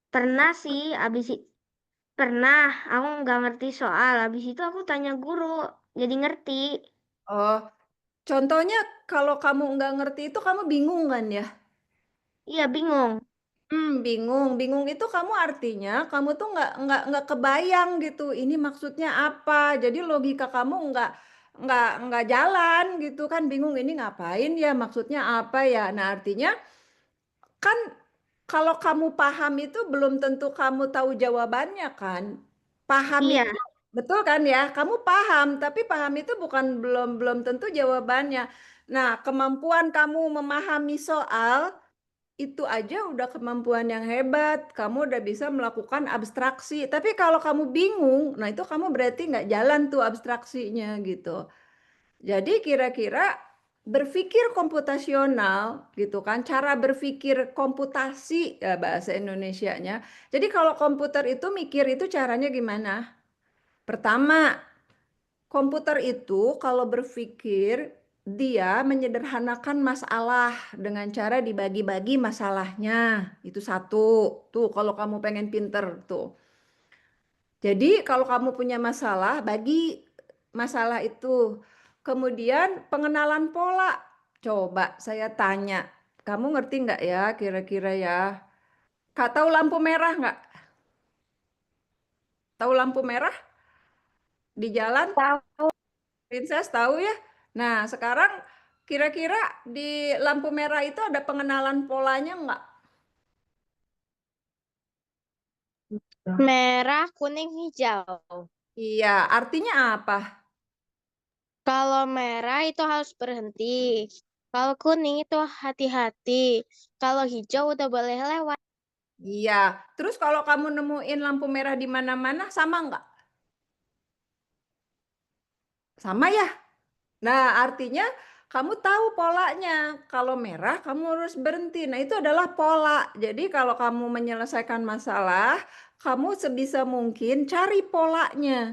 Pernah sih, pernah aku nggak ngerti soal, abis itu aku tanya guru, jadi ngerti. Oh, contohnya kalau kamu nggak ngerti itu kamu bingung kan ya? Iya, bingung. Bingung. Bingung itu kamu artinya kamu tuh nggak kebayang gitu. Ini maksudnya apa? Jadi logika kamu nggak jalan gitu kan? Bingung ini ngapain ya? Maksudnya apa ya? Nah artinya kan kalau kamu paham itu belum tentu kamu tahu jawabannya kan? Paham Iya, itu betul kan ya? Kamu paham, tapi paham itu bukan belum belum tentu jawabannya. Nah, kemampuan kamu memahami soal itu aja udah kemampuan yang hebat. Kamu udah bisa melakukan abstraksi. Tapi kalau kamu bingung, nah itu kamu berarti nggak jalan tuh abstraksinya gitu. Jadi kira-kira berpikir komputasional gitu kan, cara berpikir komputasi ya bahasa Indonesianya. Jadi kalau komputer itu mikir itu caranya gimana? Pertama, komputer itu kalau berpikir dia menyederhanakan masalah dengan cara dibagi-bagi masalahnya. Itu satu. Tuh kalau kamu pengen pinter tuh. Jadi kalau kamu punya masalah, bagi masalah itu. Kemudian pengenalan pola. Coba saya tanya, kamu ngerti nggak ya kira-kira ya? Kak tahu lampu merah nggak? Tahu lampu merah di jalan? Tahu. Princess tahu ya? Nah sekarang kira-kira di lampu merah itu ada pengenalan polanya nggak? Merah, kuning, hijau. Iya, artinya apa? Kalau merah itu harus berhenti. Kalau kuning itu hati-hati. Kalau hijau udah boleh lewat. Iya, terus kalau kamu nemuin lampu merah di mana-mana sama nggak? Sama ya? Nah, artinya kamu tahu polanya. Kalau merah, kamu harus berhenti. Nah, itu adalah pola. Jadi, kalau kamu menyelesaikan masalah, kamu sebisa mungkin cari polanya.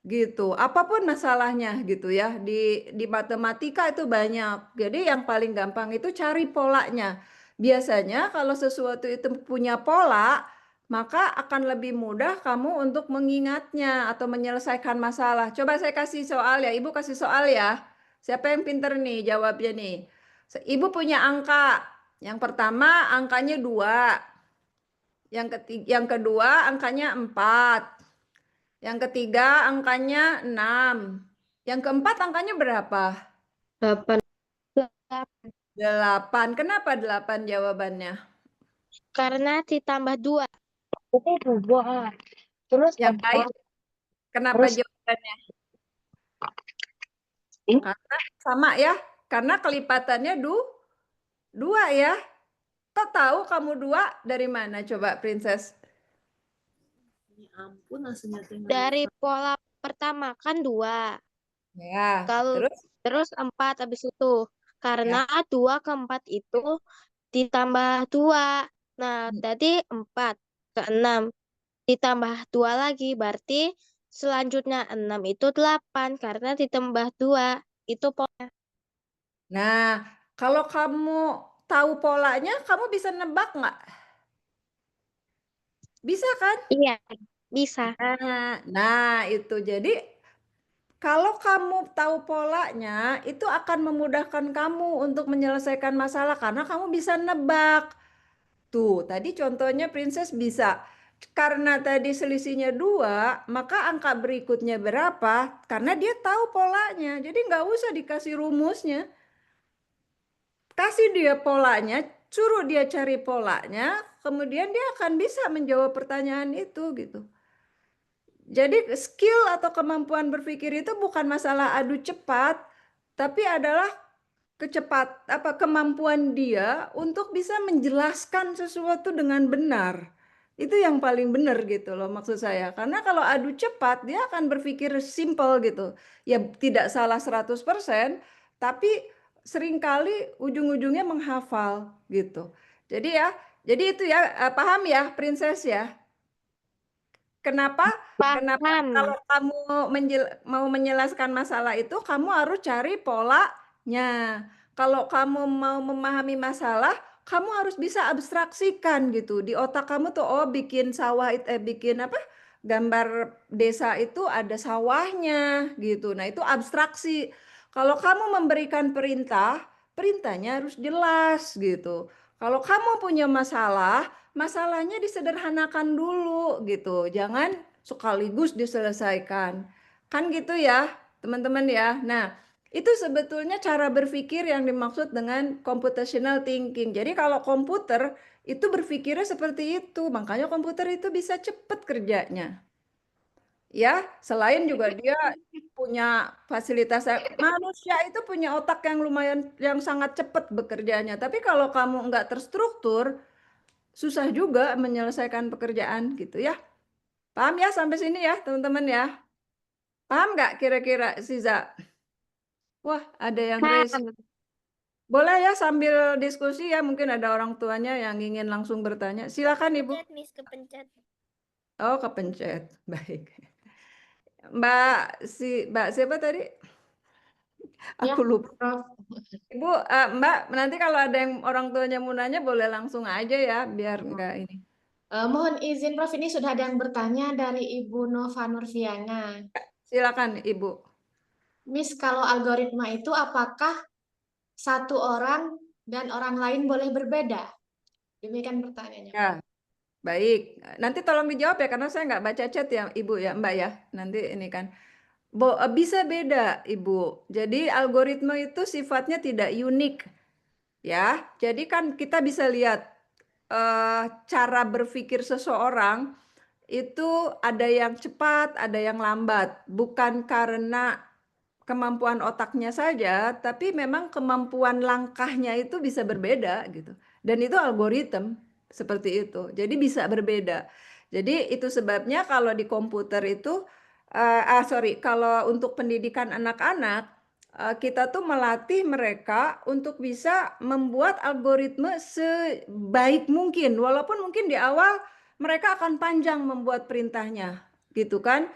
Gitu. Apapun masalahnya gitu ya. Di matematika itu banyak. Jadi, yang paling gampang itu cari polanya. Biasanya kalau sesuatu itu punya pola, maka akan lebih mudah kamu untuk mengingatnya atau menyelesaikan masalah. Coba saya kasih soal ya, Ibu kasih soal ya. Siapa yang pinter nih jawabnya nih? Ibu punya angka. Yang pertama angkanya 2. Yang kedua angkanya 4. Yang ketiga angkanya 6. Yang keempat angkanya berapa? 8. 8. Kenapa 8 jawabannya? Karena ditambah 2. Itu 2. Terus Yang baik. Kenapa jawabannya? Karena sama ya. Karena kelipatannya 2 ya. Kok tahu kamu 2 dari mana coba Princess? Dari pola pertama kan 2. Ya, Kalau terus terus 4 habis itu. Karena 2 ke 4 itu ditambah 2. Nah, tadi 4 ke 6 ditambah 2 lagi. Berarti selanjutnya 6 itu 8 karena ditambah 2. Itu pola. Nah, kalau kamu tahu polanya, kamu bisa nebak nggak? Bisa kan? Iya, bisa. Nah, itu. Jadi kalau kamu tahu polanya, itu akan memudahkan kamu untuk menyelesaikan masalah karena kamu bisa nebak. Tuh, tadi contohnya Princess bisa. Karena tadi selisihnya 2, maka angka berikutnya berapa? Karena dia tahu polanya. Jadi nggak usah dikasih rumusnya. Kasih dia polanya, suruh dia cari polanya, kemudian dia akan bisa menjawab pertanyaan itu gitu. Jadi skill atau kemampuan berpikir itu bukan masalah adu cepat, tapi adalah kemampuan dia untuk bisa menjelaskan sesuatu dengan benar. Itu yang paling benar gitu loh maksud saya. Karena kalau adu cepat dia akan berpikir simple gitu. Ya tidak salah 100%, tapi seringkali ujung-ujungnya menghafal gitu. Jadi itu ya paham ya Princess ya. Kenapa Paham. kalau kamu mau menjelaskan masalah itu kamu harus cari polanya. Kalau kamu mau memahami masalah, kamu harus bisa abstraksikan gitu. Di otak kamu tuh bikin sawah bikin apa? Gambar desa itu ada sawahnya gitu. Nah, itu abstraksi. Kalau kamu memberikan perintah, perintahnya harus jelas gitu. Kalau kamu punya masalah, masalahnya disederhanakan dulu gitu. Jangan sekaligus diselesaikan. Kan gitu ya, teman-teman ya. Nah, itu sebetulnya cara berpikir yang dimaksud dengan computational thinking. Jadi kalau komputer itu berpikirnya seperti itu, makanya komputer itu bisa cepat kerjanya. Ya, selain juga dia punya fasilitas manusia itu punya otak yang lumayan yang sangat cepat bekerjanya. Tapi kalau kamu nggak terstruktur, susah juga menyelesaikan pekerjaan gitu ya. Paham ya sampai sini ya teman-teman ya? Paham nggak kira-kira Siza? Wah, ada yang raise. Boleh ya sambil diskusi ya, mungkin ada orang tuanya yang ingin langsung bertanya. Silakan Ibu. Kepencet, Miss, kepencet. Oh, kepencet. Baik. Mbak siapa tadi? Ya, Aku lupa. Prof. Ibu, Mbak, nanti kalau ada yang orang tuanya mau nanya boleh langsung aja ya, biar enggak ini. Mohon izin Prof, ini sudah ada yang bertanya dari Ibu Nova Nurfiana. Silakan Ibu. Miss, kalau algoritma itu apakah satu orang dan orang lain boleh berbeda? Demikian pertanyaannya. Ya, baik. Nanti tolong dijawab ya, karena saya nggak baca chat ya, Ibu ya, Mbak ya. Nanti ini kan. Bisa beda, Ibu. Jadi algoritma itu sifatnya tidak unik, ya. Jadi kan kita bisa lihat cara berpikir seseorang itu ada yang cepat, ada yang lambat. Bukan karena kemampuan otaknya saja, tapi memang kemampuan langkahnya itu bisa berbeda gitu. Dan itu algoritma seperti itu. Jadi bisa berbeda. Jadi itu sebabnya kalau di komputer itu, kalau untuk pendidikan anak-anak, kita tuh melatih mereka untuk bisa membuat algoritma sebaik mungkin. Walaupun mungkin di awal mereka akan panjang membuat perintahnya, gitu kan.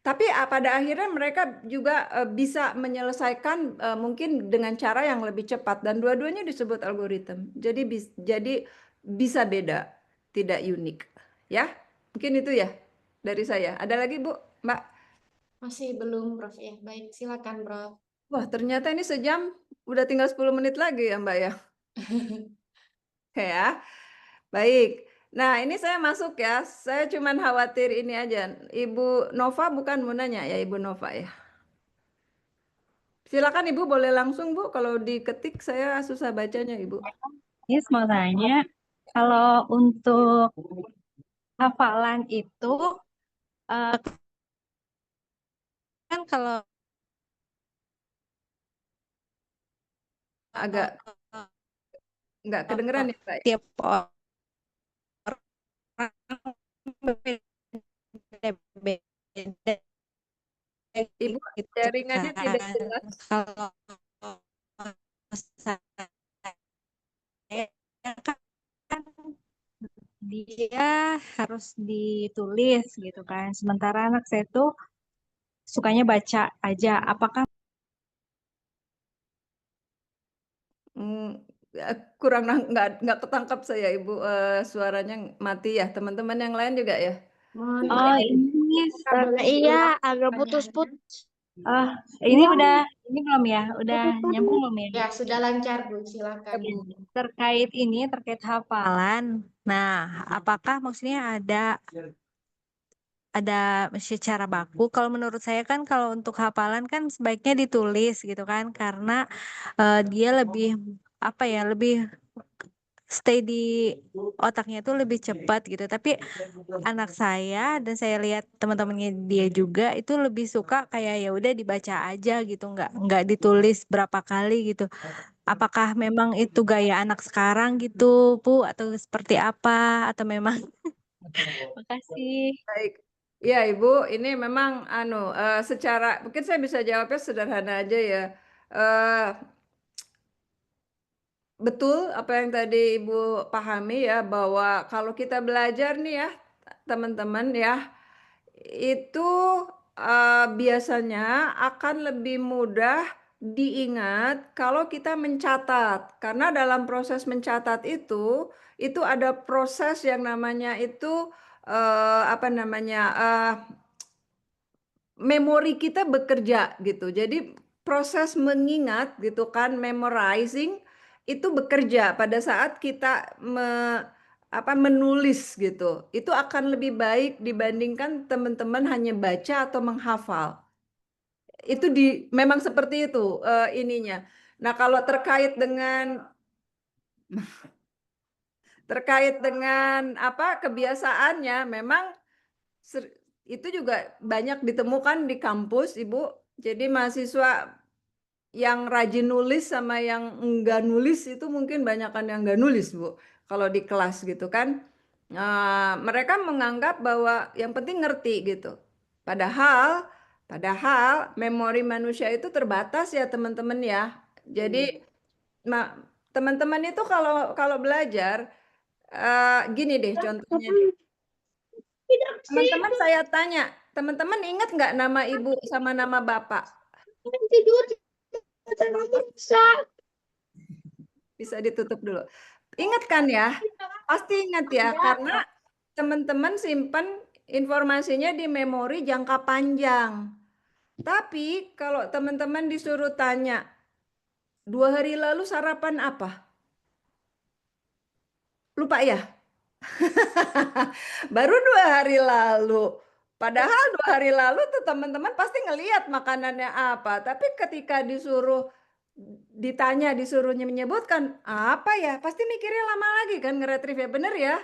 Tapi pada akhirnya mereka juga bisa menyelesaikan mungkin dengan cara yang lebih cepat, dan dua-duanya disebut algoritma. Jadi bisa beda, tidak unik. Ya, mungkin itu ya dari saya. Ada lagi Bu, Mbak? Masih belum, Prof. Ya, baik. Silakan, Prof. Wah, ternyata ini sejam, udah tinggal 10 menit lagi ya Mbak ya. Ya, baik. Nah, ini saya masuk ya. Saya cuman khawatir ini aja. Ibu Nova bukan mau nanya ya, Ibu Nova ya. Silakan Ibu, boleh langsung Bu. Kalau diketik saya susah bacanya Ibu. Yes, mau tanya, kalau untuk hafalan itu, eh, kan kalau Agak nggak kedengeran ya Mbak. tiap orang beda-beda Ibu, gitu jaringannya tidak kan. jelas. Kalau saya kan dia harus ditulis gitu kan. Sementara anak saya tuh sukanya baca aja. Apakah Kurang nggak ketangkap saya Ibu. Suaranya mati ya. Teman-teman yang lain juga ya. Mohon oh izin, ini kabelnya Iya, hilang. agak Pertanyaannya. putus-putus. ini udah ini belum ya? Udah nyambung belum ya? Ya, sudah lancar, Bu. Silakan. Bu. Terkait hafalan. Nah, apakah maksudnya ada secara baku? Kalau menurut saya kan kalau untuk hafalan kan sebaiknya ditulis gitu kan, karena dia lebih apa ya, lebih stay di otaknya itu lebih cepat gitu. Tapi anak saya dan saya lihat teman-temannya dia juga itu lebih suka kayak ya udah dibaca aja gitu, nggak ditulis berapa kali gitu. Apakah memang itu gaya anak sekarang gitu, Bu, atau seperti apa? Atau memang makasih. Baik. Ya Ibu, ini memang secara mungkin saya bisa jawabnya sederhana aja ya. Eh, Betul apa yang tadi Ibu pahami ya, bahwa kalau kita belajar nih ya teman-teman ya, itu biasanya akan lebih mudah diingat kalau kita mencatat. Karena dalam proses mencatat itu ada proses yang namanya itu apa namanya memori kita bekerja gitu. Jadi proses mengingat gitu kan, memorizing itu bekerja pada saat kita menulis gitu. Itu akan lebih baik dibandingkan teman-teman hanya baca atau menghafal. Itu memang seperti itu ininya. Nah, kalau terkait dengan apa kebiasaannya, memang itu juga banyak ditemukan di kampus, Ibu. Jadi mahasiswa yang rajin nulis sama yang enggak nulis itu mungkin banyakan yang enggak nulis, Bu. Kalau di kelas gitu kan. Mereka menganggap bahwa yang penting ngerti gitu. Padahal Padahal memori manusia itu terbatas ya teman-teman ya. Jadi teman-teman itu kalau belajar gini deh contohnya deh. Teman-teman saya tanya, teman-teman ingat nggak nama ibu sama nama bapak? Bisa ditutup dulu. Ingat kan ya? Pasti ingat ya, karena teman-teman simpan informasinya di memori jangka panjang. Tapi kalau teman-teman disuruh tanya, 2 hari lalu sarapan apa? Lupa ya? Baru 2 hari lalu. Padahal 2 hari lalu tuh teman-teman pasti ngelihat makanannya apa. Tapi ketika ditanya, disuruh menyebutkan apa ya, pasti mikirnya lama lagi kan nge-retrieve ya. Bener ya?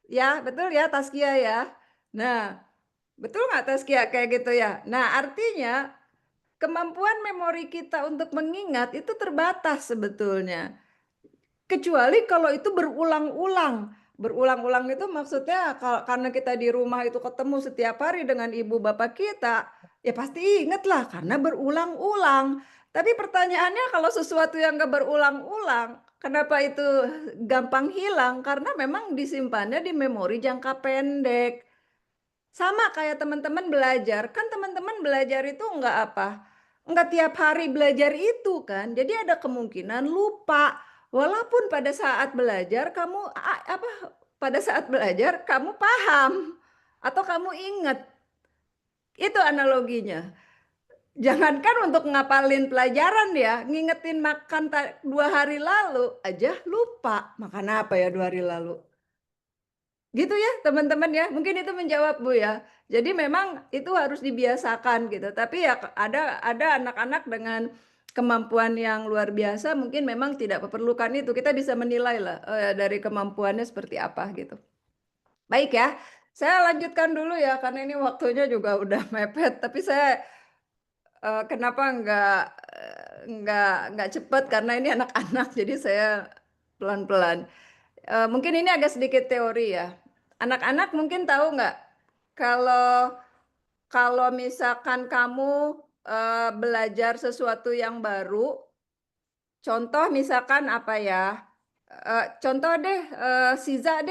Ya, betul ya Taskia ya. Nah, betul nggak Taskia kayak gitu ya? Nah, artinya kemampuan memori kita untuk mengingat itu terbatas sebetulnya. Kecuali kalau itu berulang-ulang. Berulang-ulang itu maksudnya karena kita di rumah itu ketemu setiap hari dengan ibu bapak kita, ya pasti inget lah karena berulang-ulang. Tapi pertanyaannya kalau sesuatu yang gak berulang-ulang, kenapa itu gampang hilang? Karena memang disimpannya di memori jangka pendek. Sama kayak teman-teman belajar, kan teman-teman belajar itu enggak tiap hari belajar itu kan. Jadi ada kemungkinan lupa. Walaupun pada saat belajar pada saat belajar kamu paham atau kamu ingat. Itu analoginya. Jangankan untuk ngapalin pelajaran ya, ngingetin makan 2 hari lalu aja lupa. Makan apa ya 2 hari lalu? Gitu ya teman-teman ya, mungkin itu menjawab Bu ya. Jadi memang itu harus dibiasakan gitu. Tapi ya ada anak-anak dengan kemampuan yang luar biasa mungkin memang tidak memerlukan itu. Kita bisa menilai lah dari kemampuannya seperti apa gitu. Baik ya, saya lanjutkan dulu ya karena ini waktunya juga udah mepet. Tapi saya kenapa nggak cepet karena ini anak-anak jadi saya pelan-pelan. Mungkin ini agak sedikit teori ya. Anak-anak mungkin tahu nggak kalau misalkan kamu belajar sesuatu yang baru, contoh misalkan apa ya? Contoh deh, Siza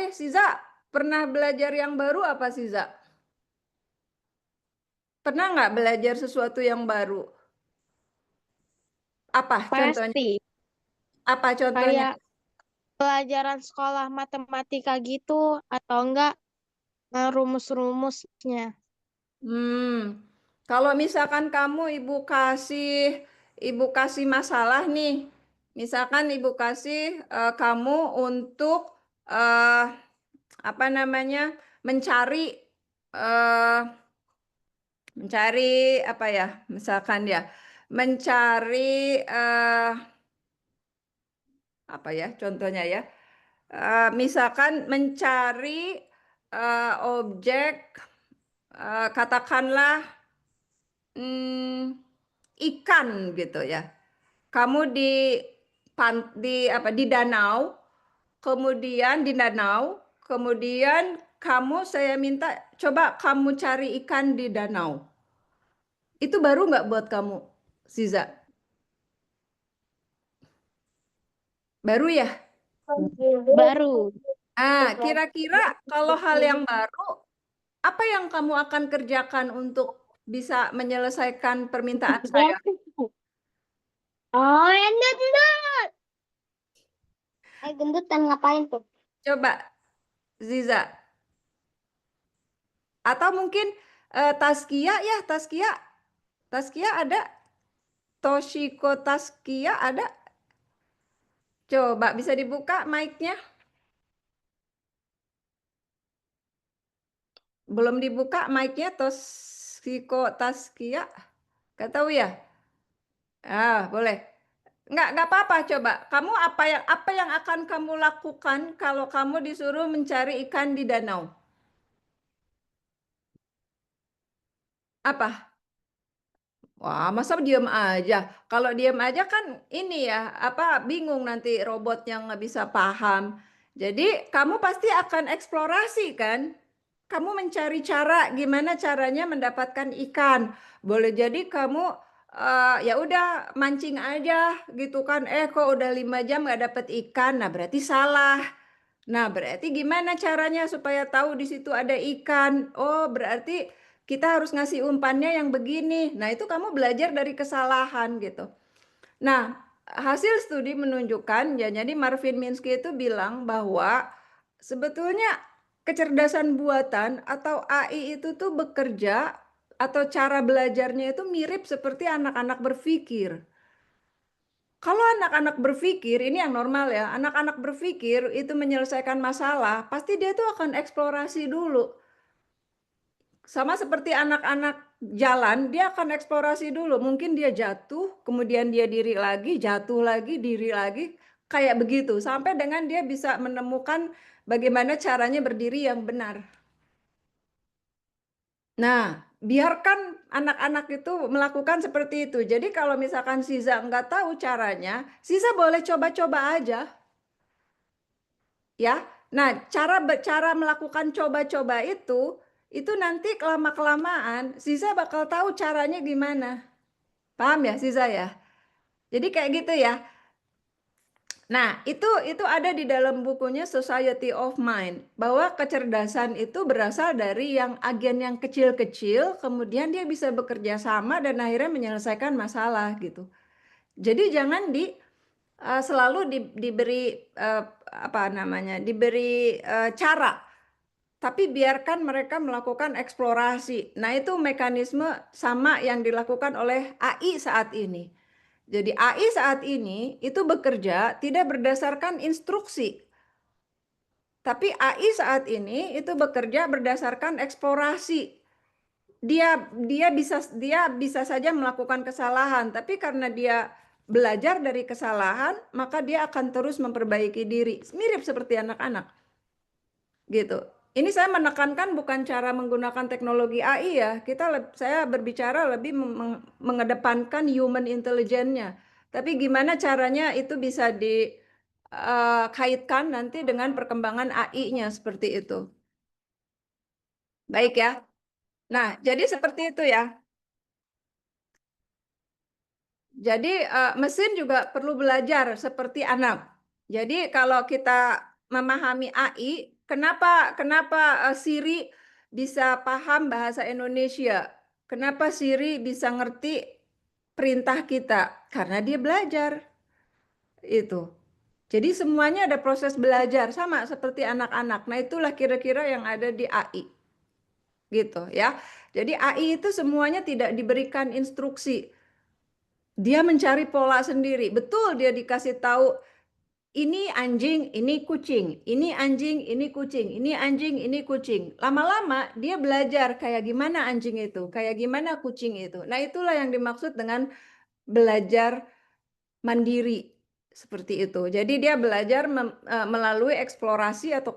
pernah belajar yang baru apa Siza? Pernah nggak belajar sesuatu yang baru? Apa contohnya? Pasti. Apa contohnya? Kayak pelajaran sekolah matematika gitu atau enggak rumus-rumusnya. Kalau misalkan kamu ibu kasih masalah nih, misalkan ibu kasih kamu untuk apa namanya mencari apa ya, misalkan ya mencari apa ya contohnya ya, misalkan mencari objek katakanlah ikan gitu ya. Kamu di danau, kemudian saya minta coba kamu cari ikan di danau. Itu baru nggak buat kamu, Ziza? Baru ya? Baru. Kira-kira kalau hal yang baru, apa yang kamu akan kerjakan untuk bisa menyelesaikan permintaan saya? Oh, gendut. Gendut dan ngapain tuh? Coba, Ziza. Atau mungkin Taskia ya, Taskia ada? Toshiko Taskia ada? Coba bisa dibuka mic-nya? Belum dibuka mic-nya Toshiko Taskia? Gak tahu ya? Boleh. Nggak apa-apa coba. Kamu apa yang akan kamu lakukan kalau kamu disuruh mencari ikan di danau? Apa? Wah, masa diam aja? Kalau diam aja kan ini ya, bingung nanti robotnya nggak bisa paham. Jadi kamu pasti akan eksplorasi kan? kamu mencari cara gimana caranya mendapatkan ikan. Boleh jadi kamu ya udah mancing aja gitu kan. Kok udah 5 jam nggak dapet ikan, nah berarti salah. Nah, berarti gimana caranya supaya tahu di situ ada ikan? Oh, berarti kita harus ngasih umpannya yang begini. Nah, itu kamu belajar dari kesalahan gitu. Nah, hasil studi menunjukkan, ya, jadi Marvin Minsky itu bilang bahwa sebetulnya kecerdasan buatan atau AI itu tuh bekerja atau cara belajarnya itu mirip seperti anak-anak berpikir. Kalau anak-anak berpikir, ini yang normal ya, anak-anak berpikir itu menyelesaikan masalah, pasti dia tuh akan eksplorasi dulu. Sama seperti anak-anak jalan, dia akan eksplorasi dulu. Mungkin dia jatuh, kemudian dia diri lagi, jatuh lagi, diri lagi, kayak begitu. Sampai dengan dia bisa menemukan bagaimana caranya berdiri yang benar. Nah, biarkan anak-anak itu melakukan seperti itu. Jadi kalau misalkan Siza nggak tahu caranya, Siza boleh coba-coba aja. Ya, nah cara melakukan coba-coba itu nanti kelama-kelamaan Siza bakal tahu caranya gimana. Paham ya Siza ya? Jadi kayak gitu ya. Nah, itu ada di dalam bukunya Society of Mind, bahwa kecerdasan itu berasal dari yang agen yang kecil-kecil, kemudian dia bisa bekerja sama dan akhirnya menyelesaikan masalah gitu. Jadi jangan selalu diberi diberi cara, tapi biarkan mereka melakukan eksplorasi. Nah, itu mekanisme sama yang dilakukan oleh AI saat ini. Jadi AI saat ini itu bekerja tidak berdasarkan instruksi. Tapi AI saat ini itu bekerja berdasarkan eksplorasi. Dia bisa saja melakukan kesalahan, tapi karena dia belajar dari kesalahan, maka dia akan terus memperbaiki diri. Mirip seperti anak-anak. Gitu. Ini saya menekankan bukan cara menggunakan teknologi AI ya. Saya berbicara lebih mengedepankan human intelligence-nya. Tapi gimana caranya itu bisa dikaitkan nanti dengan perkembangan AI-nya seperti itu. Baik ya. Nah, jadi seperti itu ya. Jadi mesin juga perlu belajar seperti anak. Jadi kalau kita memahami AI, kenapa Siri bisa paham bahasa Indonesia? Kenapa Siri bisa ngerti perintah kita? Karena dia belajar. Itu. Jadi semuanya ada proses belajar sama seperti anak-anak. Nah, itulah kira-kira yang ada di AI. Gitu ya. Jadi AI itu semuanya tidak diberikan instruksi. Dia mencari pola sendiri. Betul dia dikasih tahu ini anjing, ini kucing, ini anjing, ini kucing, ini anjing, ini kucing. Lama-lama dia belajar kayak gimana anjing itu, kayak gimana kucing itu. Nah, itulah yang dimaksud dengan belajar mandiri seperti itu. Jadi dia belajar melalui eksplorasi atau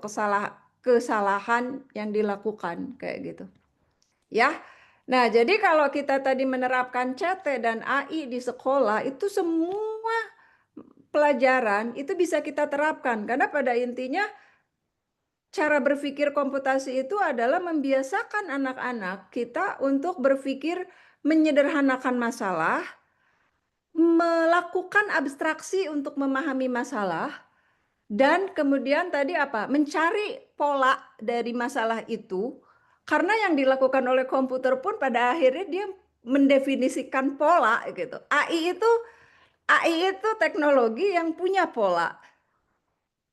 kesalahan yang dilakukan kayak gitu. Ya. Nah, jadi kalau kita tadi menerapkan CT dan AI di sekolah, itu semua pelajaran itu bisa kita terapkan. Karena pada intinya cara berpikir komputasi itu adalah membiasakan anak-anak kita untuk berpikir menyederhanakan masalah, melakukan abstraksi untuk memahami masalah, dan kemudian tadi mencari pola dari masalah itu. Karena yang dilakukan oleh komputer pun pada akhirnya dia mendefinisikan pola gitu. AI itu teknologi yang punya pola.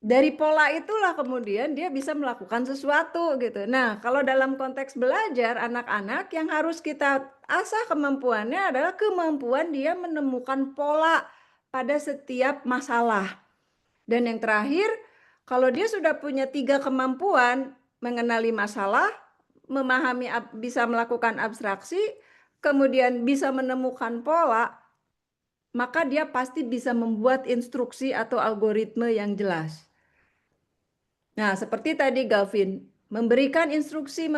Dari pola itulah kemudian dia bisa melakukan sesuatu gitu. Nah, kalau dalam konteks belajar anak-anak yang harus kita asah kemampuannya adalah kemampuan dia menemukan pola pada setiap masalah. Dan yang terakhir, kalau dia sudah punya 3 kemampuan, mengenali masalah, memahami, bisa melakukan abstraksi, kemudian bisa menemukan pola, maka dia pasti bisa membuat instruksi atau algoritma yang jelas. Nah, seperti tadi Galvin, memberikan instruksi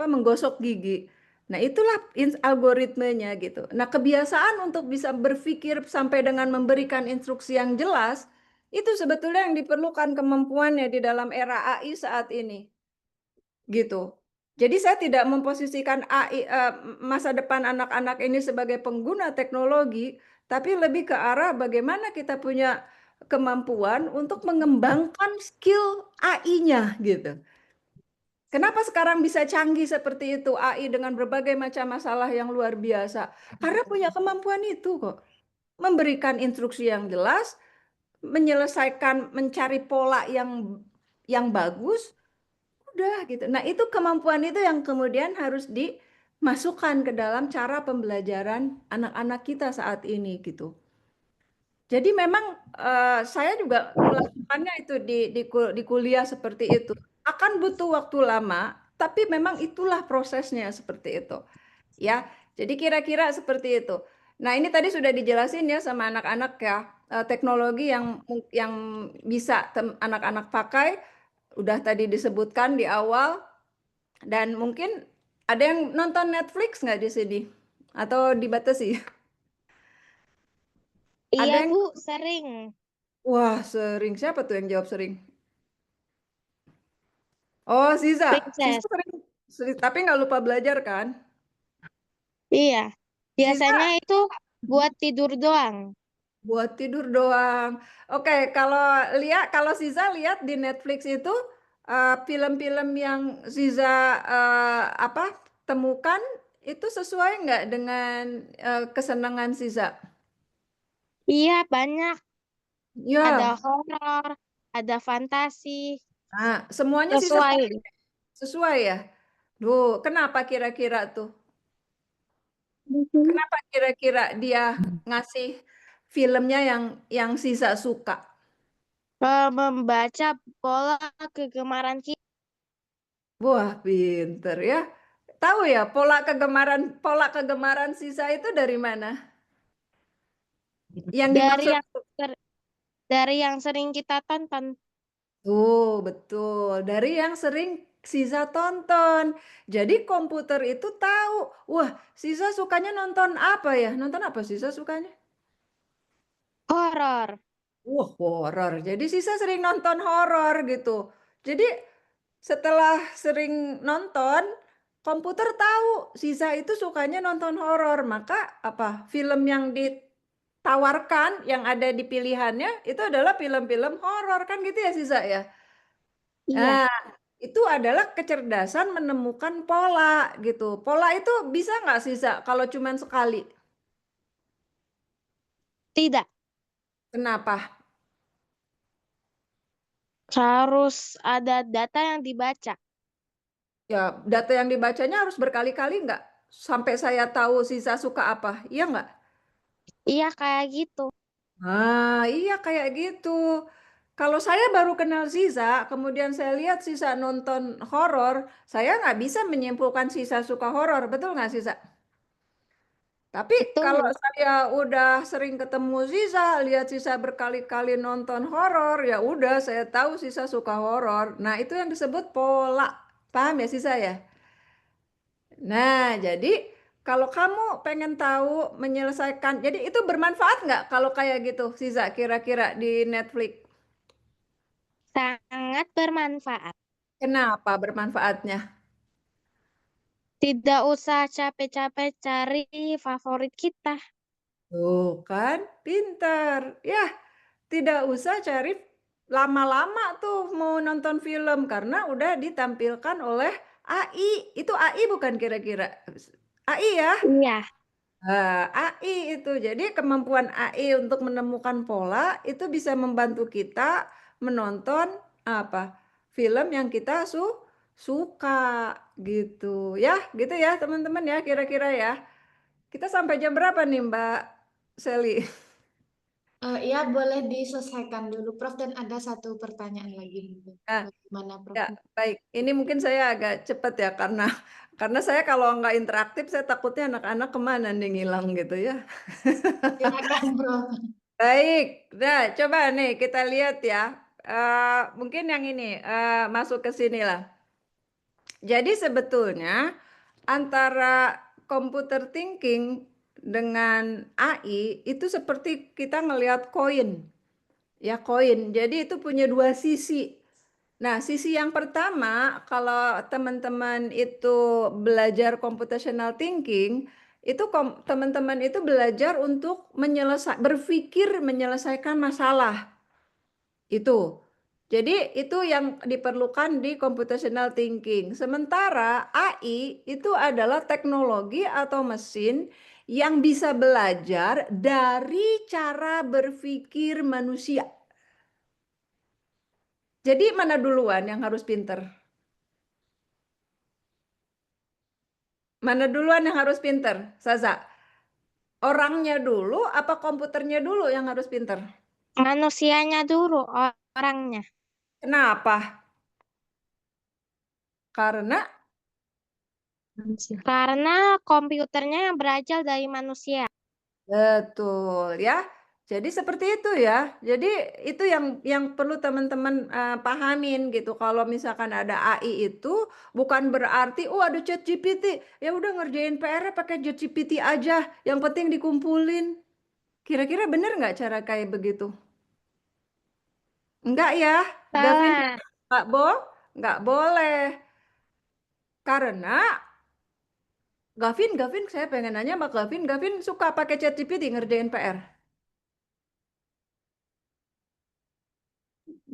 menggosok gigi. Nah, itulah algoritmenya gitu. Nah, kebiasaan untuk bisa berpikir sampai dengan memberikan instruksi yang jelas, itu sebetulnya yang diperlukan kemampuannya di dalam era AI saat ini. gitu. Jadi saya tidak memposisikan AI masa depan anak-anak ini sebagai pengguna teknologi, tapi lebih ke arah bagaimana kita punya kemampuan untuk mengembangkan skill AI-nya gitu. Kenapa sekarang bisa canggih seperti itu AI dengan berbagai macam masalah yang luar biasa? Karena punya kemampuan itu kok. Memberikan instruksi yang jelas, menyelesaikan, mencari pola yang bagus, udah gitu. Nah, itu kemampuan itu yang kemudian harus dimasukkan ke dalam cara pembelajaran anak-anak kita saat ini gitu. Jadi memang saya juga melakukannya itu di kuliah seperti itu. Akan butuh waktu lama, tapi memang itulah prosesnya seperti itu. Ya, jadi kira-kira seperti itu. Nah, ini tadi sudah dijelasin ya sama anak-anak ya, teknologi yang bisa anak-anak pakai, udah tadi disebutkan di awal, dan mungkin ada yang nonton Netflix nggak di sini? Atau dibatasi? Ada Iya, yang, Bu, sering. wah sering, siapa tuh yang jawab sering? Oh, Siza Princess. tapi nggak lupa belajar kan? Iya. Siza Biasanya itu buat tidur doang. buat tidur doang. Oke, kalau Siza lihat di Netflix itu film-film yang Siza temukan itu sesuai nggak dengan kesenangan Siza? Iya, banyak. Ada Ya, horor, ada fantasi. nah, semuanya Siza Sesuai. sesuai ya. Duh, kenapa kira-kira tuh? Kenapa kira-kira dia ngasih filmnya yang Siza suka? Membaca pola kegemaran kita. Wah, pinter ya. Tahu ya pola kegemaran Sisa itu dari mana? Yang Dari dimaksud. yang dari yang sering kita tonton. Oh, betul. Dari yang sering Sisa tonton. Jadi komputer itu tahu, wah, Sisa sukanya nonton apa ya? Nonton apa Sisa sukanya? Horor. Wah, horor. Jadi Sisa sering nonton horor gitu. Jadi setelah sering nonton, komputer tahu Sisa itu sukanya nonton horor. Maka apa? Film yang ditawarkan yang ada di pilihannya itu adalah film-film horor kan gitu ya Sisa ya. Iya. Nah, itu adalah kecerdasan menemukan pola gitu. Pola itu bisa nggak Sisa kalau cuman sekali? Tidak. Kenapa? Harus ada data yang dibaca. Ya, data yang dibacanya harus berkali-kali nggak? Sampai saya tahu Sisa suka apa, iya nggak? Iya, kayak gitu. Iya kayak gitu. Kalau saya baru kenal Sisa, kemudian saya lihat Sisa nonton horor, saya nggak bisa menyimpulkan Sisa suka horor, betul nggak Sisa? Tapi kalau Betul. saya udah sering ketemu Sisa, lihat Sisa berkali-kali nonton horor, ya udah saya tahu Sisa suka horor. Nah itu yang disebut pola, paham ya Sisa ya? Nah, jadi kalau kamu pengen tahu menyelesaikan, jadi itu bermanfaat nggak kalau kayak gitu, Siza, kira-kira di Netflix? Sangat bermanfaat. Kenapa bermanfaatnya? Tidak usah capek-capek cari favorit kita. Tuh kan, pinter. Ya, tidak usah cari lama-lama tuh mau nonton film karena udah ditampilkan oleh AI. Itu AI bukan kira-kira? AI ya? Iya. AI itu. Jadi kemampuan AI untuk menemukan pola itu bisa membantu kita menonton apa? Film yang kita suka gitu. Ya, gitu ya teman-teman ya kira-kira ya. Kita sampai jam berapa nih Mbak Sally? Iya, boleh diselesaikan dulu, Prof. Dan ada satu pertanyaan lagi. Nah, Bagaimana, Prof? ya, baik. Ini mungkin saya agak cepat ya karena saya kalau nggak interaktif saya takutnya anak-anak kemana nih ngilang gitu ya. Silakan, Prof. Baik, nah coba nih kita lihat ya. Mungkin yang ini masuk ke sini lah. Jadi sebetulnya antara computer thinking dengan AI itu seperti kita ngelihat koin. Ya koin. Jadi itu punya dua sisi. Nah, sisi yang pertama, kalau teman-teman itu belajar computational thinking, itu teman-teman itu belajar untuk berpikir menyelesaikan masalah. Itu. Jadi itu yang diperlukan di computational thinking. Sementara AI itu adalah teknologi atau mesin yang bisa belajar dari cara berpikir manusia. Jadi mana duluan yang harus pinter? Mana duluan yang harus pinter, Saza? Orangnya dulu apa komputernya dulu yang harus pinter? Manusianya dulu, orangnya. Kenapa? Karena Karena komputernya berasal dari manusia. betul ya. Jadi seperti itu ya. Jadi itu yang perlu teman-teman pahamin gitu. Kalau misalkan ada AI itu bukan berarti oh ada ChatGPT, ya udah ngerjain PR pakai ChatGPT aja. Yang penting dikumpulin. Kira-kira bener nggak cara kayak begitu? Enggak ya, Gavin, Salah. nggak boleh. Karena Gavin, saya pengen nanya sama Gavin suka pakai ChatGPT ngerjain PR.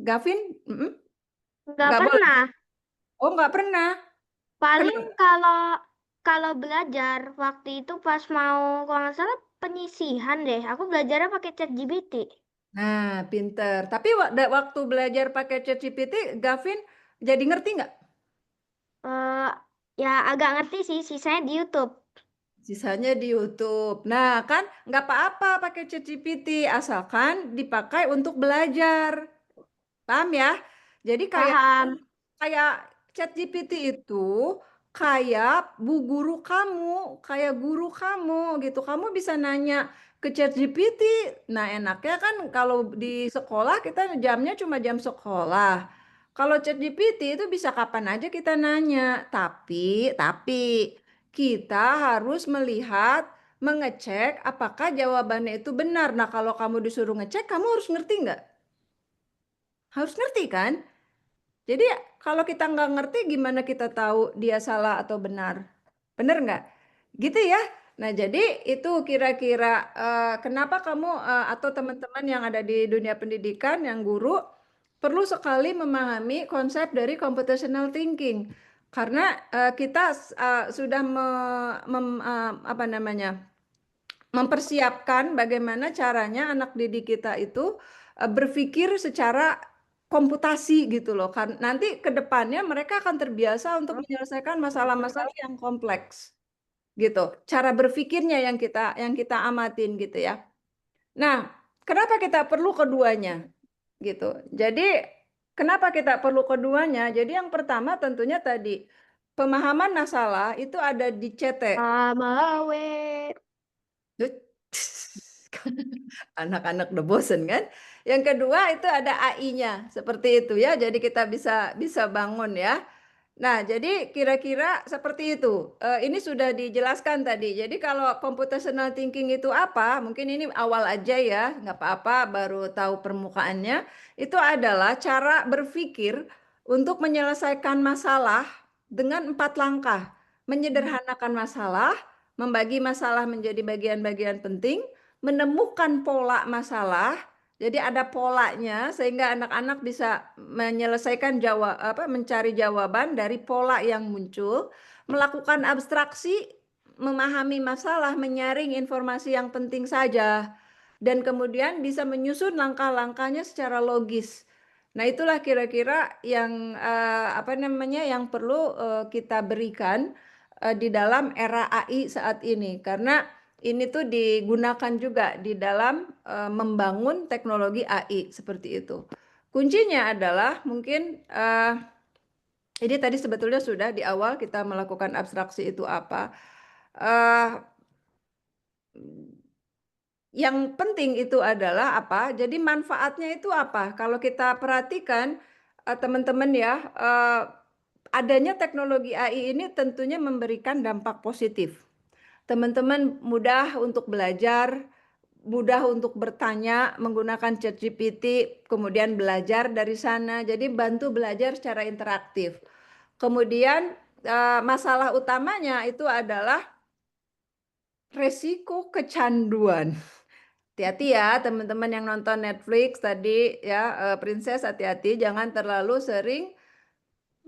Gavin, Nggak nggak boleh. pernah. Oh, nggak pernah. Paling Kenapa? kalau belajar waktu itu pas mau kalau nggak salah penyisihan deh. Aku belajarnya pakai ChatGPT. Nah, pinter. Tapi waktu belajar pakai ChatGPT, Gavin jadi ngerti nggak? Eh ya agak ngerti sih, sisanya di YouTube. Sisanya di YouTube. Nah, kan nggak apa-apa pakai ChatGPT, asalkan dipakai untuk belajar. Paham ya? Jadi kayak Paham. kayak ChatGPT itu kayak kayak guru kamu gitu. Kamu bisa nanya ke ChatGPT. Nah, enaknya kan kalau di sekolah kita jamnya cuma jam sekolah. Kalau ChatGPT itu bisa kapan aja kita nanya. Tapi kita harus melihat, mengecek apakah jawabannya itu benar. Nah, kalau kamu disuruh ngecek, kamu harus ngerti nggak? Harus ngerti kan? Jadi kalau kita nggak ngerti gimana kita tahu dia salah atau benar? Benar nggak? Gitu ya. Nah jadi itu kira-kira kenapa kamu atau teman-teman yang ada di dunia pendidikan, yang guru, perlu sekali memahami konsep dari computational thinking. Karena kita sudah apa namanya, mempersiapkan bagaimana caranya anak didik kita itu berpikir secara komputasi gitu loh. Kan nanti ke depannya mereka akan terbiasa untuk menyelesaikan masalah-masalah yang kompleks gitu. Cara berpikirnya yang kita amatin gitu ya. Nah, kenapa kita perlu keduanya gitu. Jadi kenapa kita perlu keduanya? Jadi yang pertama tentunya tadi pemahaman masalah itu ada di CT. Amawe. Anak-anak udah bosen kan? Yang kedua itu ada AI-nya seperti itu ya. Jadi kita bisa bisa bangun ya. Nah, jadi kira-kira seperti itu. Ini sudah dijelaskan tadi. Jadi kalau computational thinking itu apa? Mungkin ini awal aja ya, nggak apa-apa, baru tahu permukaannya. Itu adalah cara berpikir untuk menyelesaikan masalah dengan 4 langkah. Menyederhanakan masalah, membagi masalah menjadi bagian-bagian penting, menemukan pola masalah. Jadi ada polanya sehingga anak-anak bisa menyelesaikan mencari jawaban dari pola yang muncul, melakukan abstraksi, memahami masalah, menyaring informasi yang penting saja, dan kemudian bisa menyusun langkah-langkahnya secara logis. Nah, itulah kira-kira yang apa namanya yang perlu kita berikan di dalam era AI saat ini, karena ini tuh digunakan juga di dalam membangun teknologi AI seperti itu. Kuncinya adalah mungkin ini tadi sebetulnya sudah di awal kita melakukan abstraksi itu apa. Yang penting itu adalah apa? Jadi manfaatnya itu apa? Kalau kita perhatikan teman-teman ya, adanya teknologi AI ini tentunya memberikan dampak positif. Teman-teman mudah untuk belajar, mudah untuk bertanya menggunakan ChatGPT, kemudian belajar dari sana. Jadi bantu belajar secara interaktif. Kemudian masalah utamanya itu adalah resiko kecanduan. Hati-hati ya teman-teman yang nonton Netflix tadi ya, Princess hati-hati jangan terlalu sering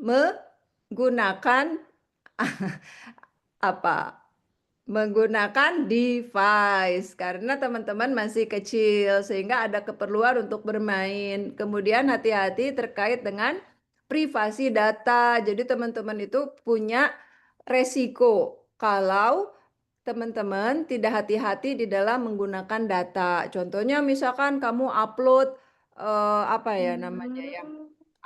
menggunakan apa? Menggunakan device karena teman-teman masih kecil sehingga ada keperluan untuk bermain. Kemudian hati-hati terkait dengan privasi data. Jadi teman-teman itu punya resiko kalau teman-teman tidak hati-hati di dalam menggunakan data. Contohnya misalkan kamu upload apa ya namanya ya?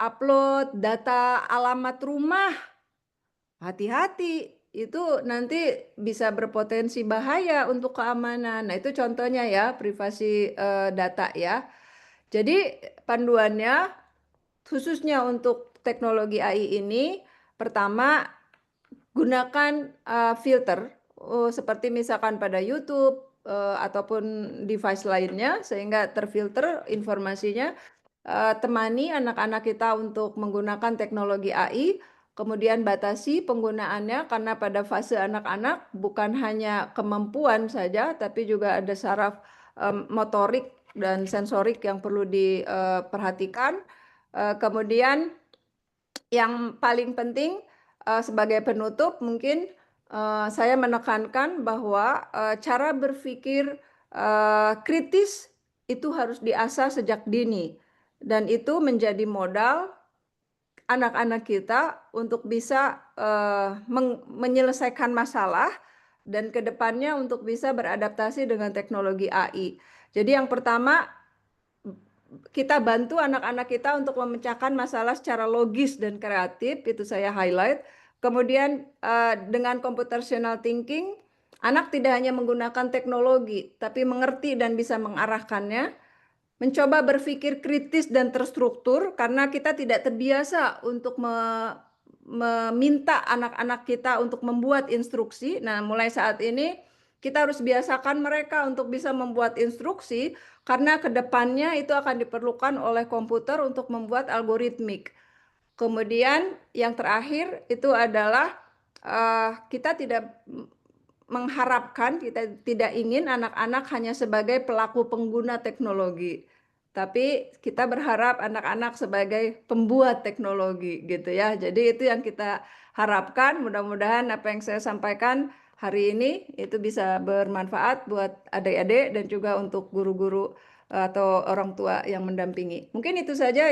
Upload data alamat rumah. Hati-hati, itu nanti bisa berpotensi bahaya untuk keamanan. Nah, itu contohnya ya, privasi data ya. Jadi panduannya khususnya untuk teknologi AI ini, pertama gunakan filter seperti misalkan pada YouTube ataupun device lainnya sehingga terfilter informasinya. Temani anak-anak kita untuk menggunakan teknologi AI, kemudian batasi penggunaannya karena pada fase anak-anak bukan hanya kemampuan saja, tapi juga ada saraf motorik dan sensorik yang perlu diperhatikan. Kemudian yang paling penting sebagai penutup mungkin saya menekankan bahwa cara berpikir kritis itu harus diasah sejak dini. Dan itu menjadi modal anak-anak kita untuk bisa menyelesaikan masalah dan kedepannya untuk bisa beradaptasi dengan teknologi AI. Jadi yang pertama kita bantu anak-anak kita untuk memecahkan masalah secara logis dan kreatif, itu saya highlight. Kemudian dengan computational thinking, anak tidak hanya menggunakan teknologi, tapi mengerti dan bisa mengarahkannya. Mencoba berpikir kritis dan terstruktur karena kita tidak terbiasa untuk meminta anak-anak kita untuk membuat instruksi. Nah, mulai saat ini kita harus biasakan mereka untuk bisa membuat instruksi karena kedepannya itu akan diperlukan oleh komputer untuk membuat algoritmik. Kemudian yang terakhir itu adalah kita tidak mengharapkan, kita tidak ingin anak-anak hanya sebagai pelaku pengguna teknologi, tapi kita berharap anak-anak sebagai pembuat teknologi gitu ya. Jadi itu yang kita harapkan. Mudah-mudahan apa yang saya sampaikan hari ini itu bisa bermanfaat buat adik-adik dan juga untuk guru-guru atau orang tua yang mendampingi. Mungkin itu saja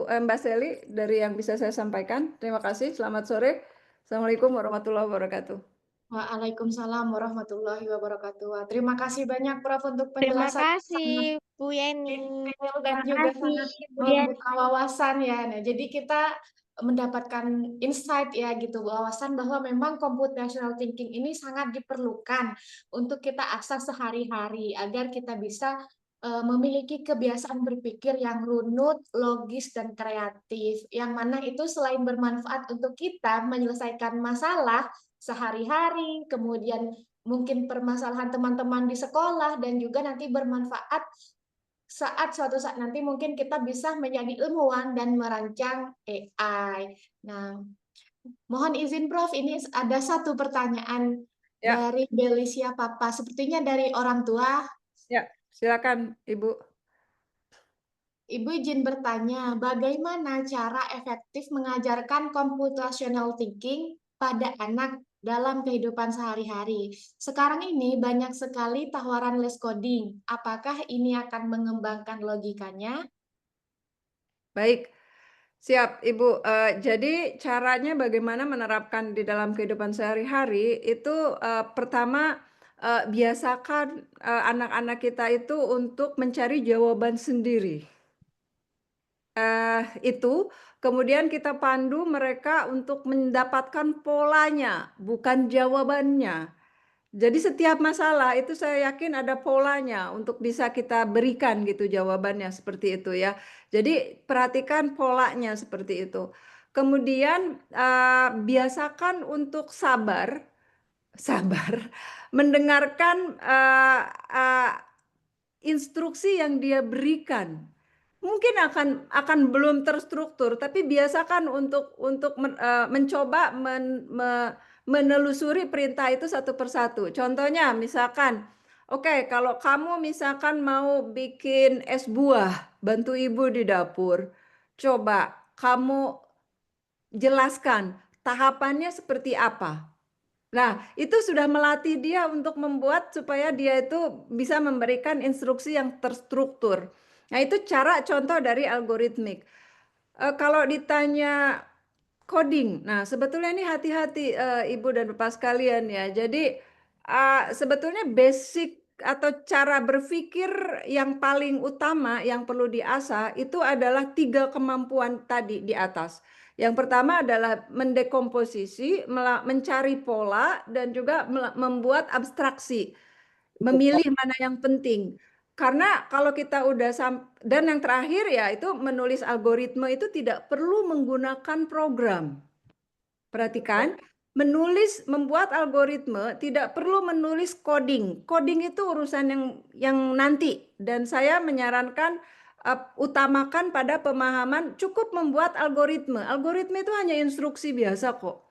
Mbak Seli dari yang bisa saya sampaikan. Terima kasih. Selamat sore. Assalamualaikum warahmatullahi wabarakatuh. Waalaikumsalam warahmatullahi wabarakatuh. Wah, terima kasih banyak Prof untuk Terima penjelasan sangat kasih, Bu Yeni. detail dan juga sangat membuka wawasan ya. Nah, jadi kita mendapatkan insight ya gitu, wawasan bahwa memang computational thinking ini sangat diperlukan untuk kita asah sehari-hari agar kita bisa memiliki kebiasaan berpikir yang runut, logis, dan kreatif. Yang mana itu selain bermanfaat untuk kita menyelesaikan masalah sehari-hari, kemudian mungkin permasalahan teman-teman di sekolah, dan juga nanti bermanfaat suatu saat nanti mungkin kita bisa menjadi ilmuwan dan merancang AI. Nah, mohon izin Prof, ini ada satu pertanyaan Ya. dari Belisia Papa, sepertinya dari orang tua. Ya, silakan Ibu. Ibu izin bertanya, bagaimana cara efektif mengajarkan computational thinking pada anak dalam kehidupan sehari-hari? Sekarang ini banyak sekali tawaran les coding. Apakah ini akan mengembangkan logikanya? Baik, siap Ibu. Jadi caranya bagaimana menerapkan di dalam kehidupan sehari-hari itu pertama biasakan anak-anak kita itu untuk mencari jawaban sendiri. Itu kemudian kita pandu mereka untuk mendapatkan polanya, bukan jawabannya. Jadi setiap masalah itu saya yakin ada polanya untuk bisa kita berikan gitu jawabannya seperti itu ya. Jadi perhatikan polanya seperti itu. Kemudian biasakan untuk sabar mendengarkan instruksi yang dia berikan. Mungkin akan belum terstruktur, tapi biasakan untuk mencoba menelusuri perintah itu satu persatu. Contohnya misalkan, oke, kalau kamu misalkan mau bikin es buah, bantu ibu di dapur. Coba kamu jelaskan tahapannya seperti apa. Nah, itu sudah melatih dia untuk membuat supaya dia itu bisa memberikan instruksi yang terstruktur. Nah, itu cara contoh dari algoritmik. Kalau ditanya coding, nah sebetulnya ini hati-hati Ibu dan Bapak sekalian ya. Jadi sebetulnya basic atau cara berpikir yang paling utama yang perlu diasah itu adalah 3 kemampuan tadi di atas. Yang pertama adalah mendekomposisi, mencari pola, dan juga membuat abstraksi, memilih mana yang penting. Karena kalau kita udah dan yang terakhir ya itu menulis algoritma itu tidak perlu menggunakan program. Perhatikan, membuat algoritma tidak perlu menulis coding. Coding itu urusan yang nanti, dan saya menyarankan utamakan pada pemahaman cukup membuat algoritma. Algoritma itu hanya instruksi biasa kok.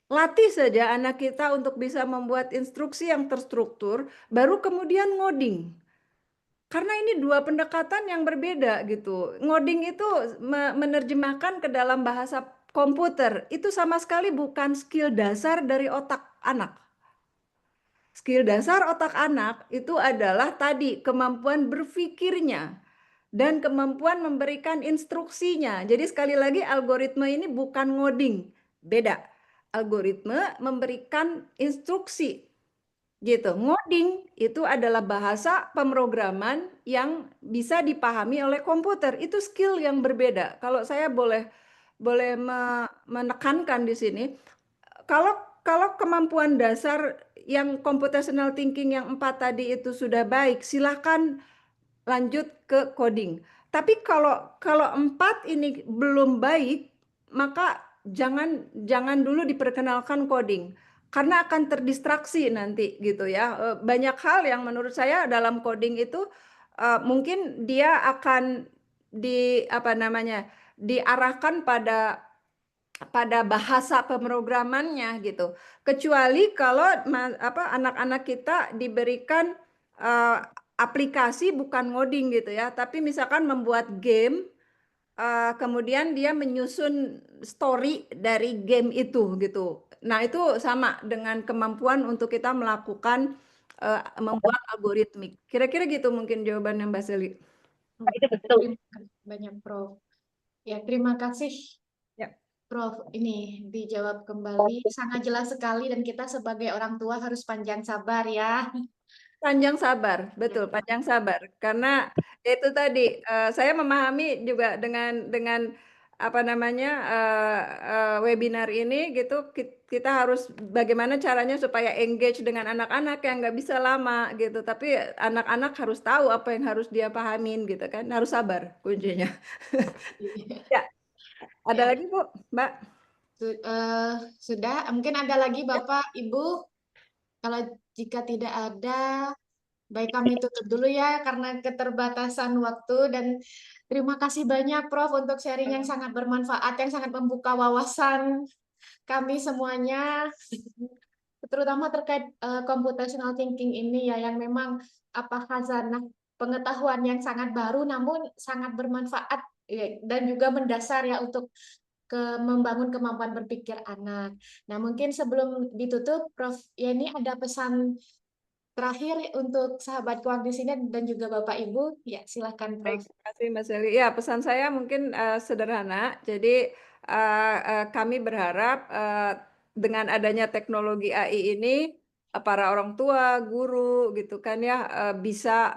Latih saja anak kita untuk bisa membuat instruksi yang terstruktur, baru kemudian ngoding. Karena ini 2 pendekatan yang berbeda gitu. Ngoding itu menerjemahkan ke dalam bahasa komputer. Itu sama sekali bukan skill dasar dari otak anak. Skill dasar otak anak itu adalah tadi kemampuan berpikirnya dan kemampuan memberikan instruksinya. Jadi sekali lagi algoritma ini bukan ngoding, beda. Algoritma memberikan instruksi gitu. Ngoding itu adalah bahasa pemrograman yang bisa dipahami oleh komputer. Itu skill yang berbeda. Kalau saya boleh menekankan di sini, kalau kemampuan dasar yang computational thinking yang 4 tadi itu sudah baik, silahkan lanjut ke coding. Tapi kalau 4 ini belum baik, maka jangan dulu diperkenalkan coding, karena akan terdistraksi nanti gitu ya. Banyak hal yang menurut saya dalam coding itu mungkin dia akan diarahkan pada bahasa pemrogramannya gitu. Kecuali kalau anak-anak kita diberikan aplikasi bukan ngoding gitu ya, tapi misalkan membuat game, kemudian dia menyusun story dari game itu gitu. Nah, itu sama dengan kemampuan untuk kita melakukan membuat algoritmik. Kira-kira gitu mungkin jawabannya Mbak Seli. Terima kasih banyak, Prof. Ya, terima kasih. Ya. Prof, ini dijawab kembali. Sangat jelas sekali dan kita sebagai orang tua harus panjang sabar ya. Panjang sabar, betul, panjang sabar. Karena itu tadi saya memahami juga dengan webinar ini gitu, kita harus bagaimana caranya supaya engage dengan anak-anak yang nggak bisa lama gitu. Tapi anak-anak harus tahu apa yang harus dia pahamin gitu kan. Harus sabar kuncinya. Ya, ada Ya. lagi Bu, Mbak? Sudah, mungkin ada lagi Bapak, Ibu. Kalau jika tidak ada, baik kami tutup dulu ya karena keterbatasan waktu, dan terima kasih banyak Prof untuk sharing yang sangat bermanfaat, yang sangat membuka wawasan kami semuanya, terutama terkait computational thinking ini ya, yang memang khazanah pengetahuan yang sangat baru namun sangat bermanfaat ya, dan juga mendasar ya untuk membangun kemampuan berpikir anak. Nah, mungkin sebelum ditutup, Prof Yeni ada pesan terakhir untuk sahabat kuak di sini dan juga Bapak Ibu. Ya, silakan Prof. Baik, terima kasih Mbak Seli. Ya, pesan saya mungkin sederhana. Jadi kami berharap dengan adanya teknologi AI ini para orang tua, guru gitu kan ya bisa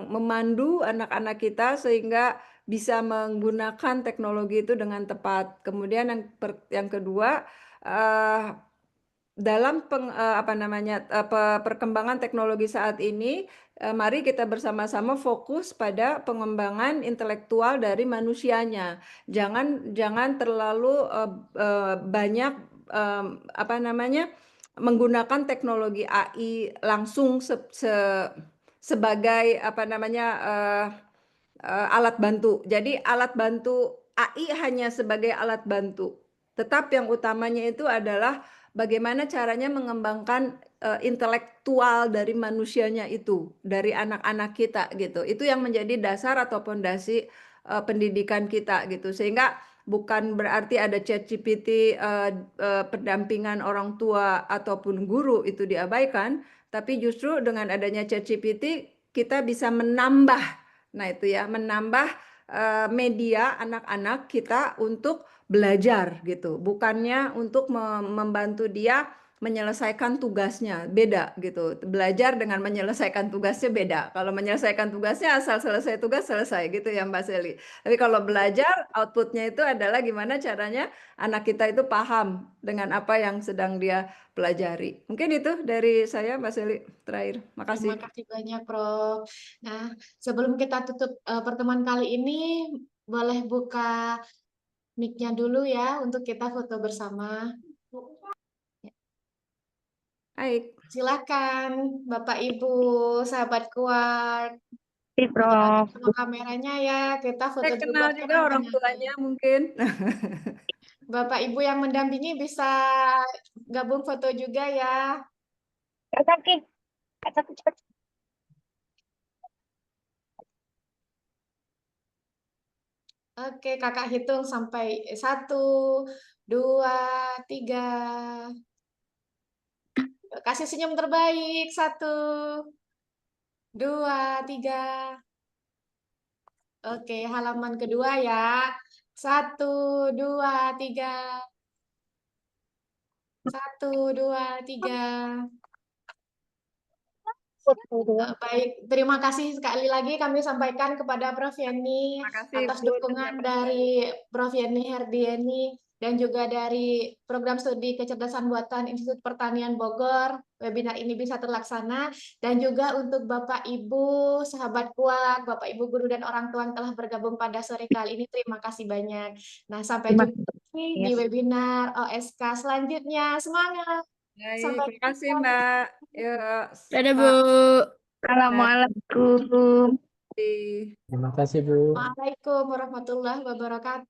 memandu anak-anak kita sehingga bisa menggunakan teknologi itu dengan tepat. Kemudian yang kedua dalam perkembangan teknologi saat ini, mari kita bersama-sama fokus pada pengembangan intelektual dari manusianya. Jangan terlalu banyak menggunakan teknologi AI langsung sebagai apa namanya alat bantu. Jadi alat bantu AI hanya sebagai alat bantu. Tetap yang utamanya itu adalah bagaimana caranya mengembangkan intelektual dari manusianya itu, dari anak-anak kita gitu. Itu yang menjadi dasar atau pondasi pendidikan kita gitu. Sehingga bukan berarti ada ChatGPT pendampingan orang tua ataupun guru itu diabaikan, tapi justru dengan adanya ChatGPT kita bisa menambah. Nah, itu ya, menambah media anak-anak kita untuk belajar gitu. Bukannya untuk membantu dia menyelesaikan tugasnya. Beda gitu. Belajar dengan menyelesaikan tugasnya beda. Kalau menyelesaikan tugasnya asal selesai tugas selesai gitu ya Mbak Seli. Tapi kalau belajar outputnya itu adalah gimana caranya anak kita itu paham dengan apa yang sedang dia pelajari. Mungkin itu dari saya Mbak Seli terakhir. Makasih. Terima kasih banyak, Prof. Nah, sebelum kita tutup pertemuan kali ini, boleh buka mic-nya dulu ya untuk kita foto bersama. Baik. Silakan, Bapak Ibu, sahabat Kuat. Prof. Sama kameranya ya, kita foto Saya dulu kenal buat juga orang tuanya mungkin. Bapak Ibu yang mendampingi bisa gabung foto juga ya. Kak Saki cepat. Oke, kakak hitung sampai 1, 2, 3. Kasih senyum terbaik. 1, 2, 3. Oke, halaman kedua ya. 1, 2, 3. 1, 2, 3. Baik, terima kasih sekali lagi kami sampaikan kepada Prof. Yeni Terima kasih atas Bu. dukungan dari Prof. Yeni Herdieni dan juga dari Program Studi Kecerdasan Buatan Institut Pertanian Bogor. Webinar ini bisa terlaksana dan juga untuk Bapak Ibu, sahabat kuat, Bapak Ibu guru dan orang tua yang telah bergabung pada sore kali ini. Terima kasih banyak. Nah, sampai jumpa lagi di webinar OSK selanjutnya. Semangat. Baik, Sampai terima kasih jumpa. Mbak. Yuk, Dadah, Bu. Assalamualaikum. selamat. Terima kasih Bu. Waalaikumsalam warahmatullahi wabarakatuh.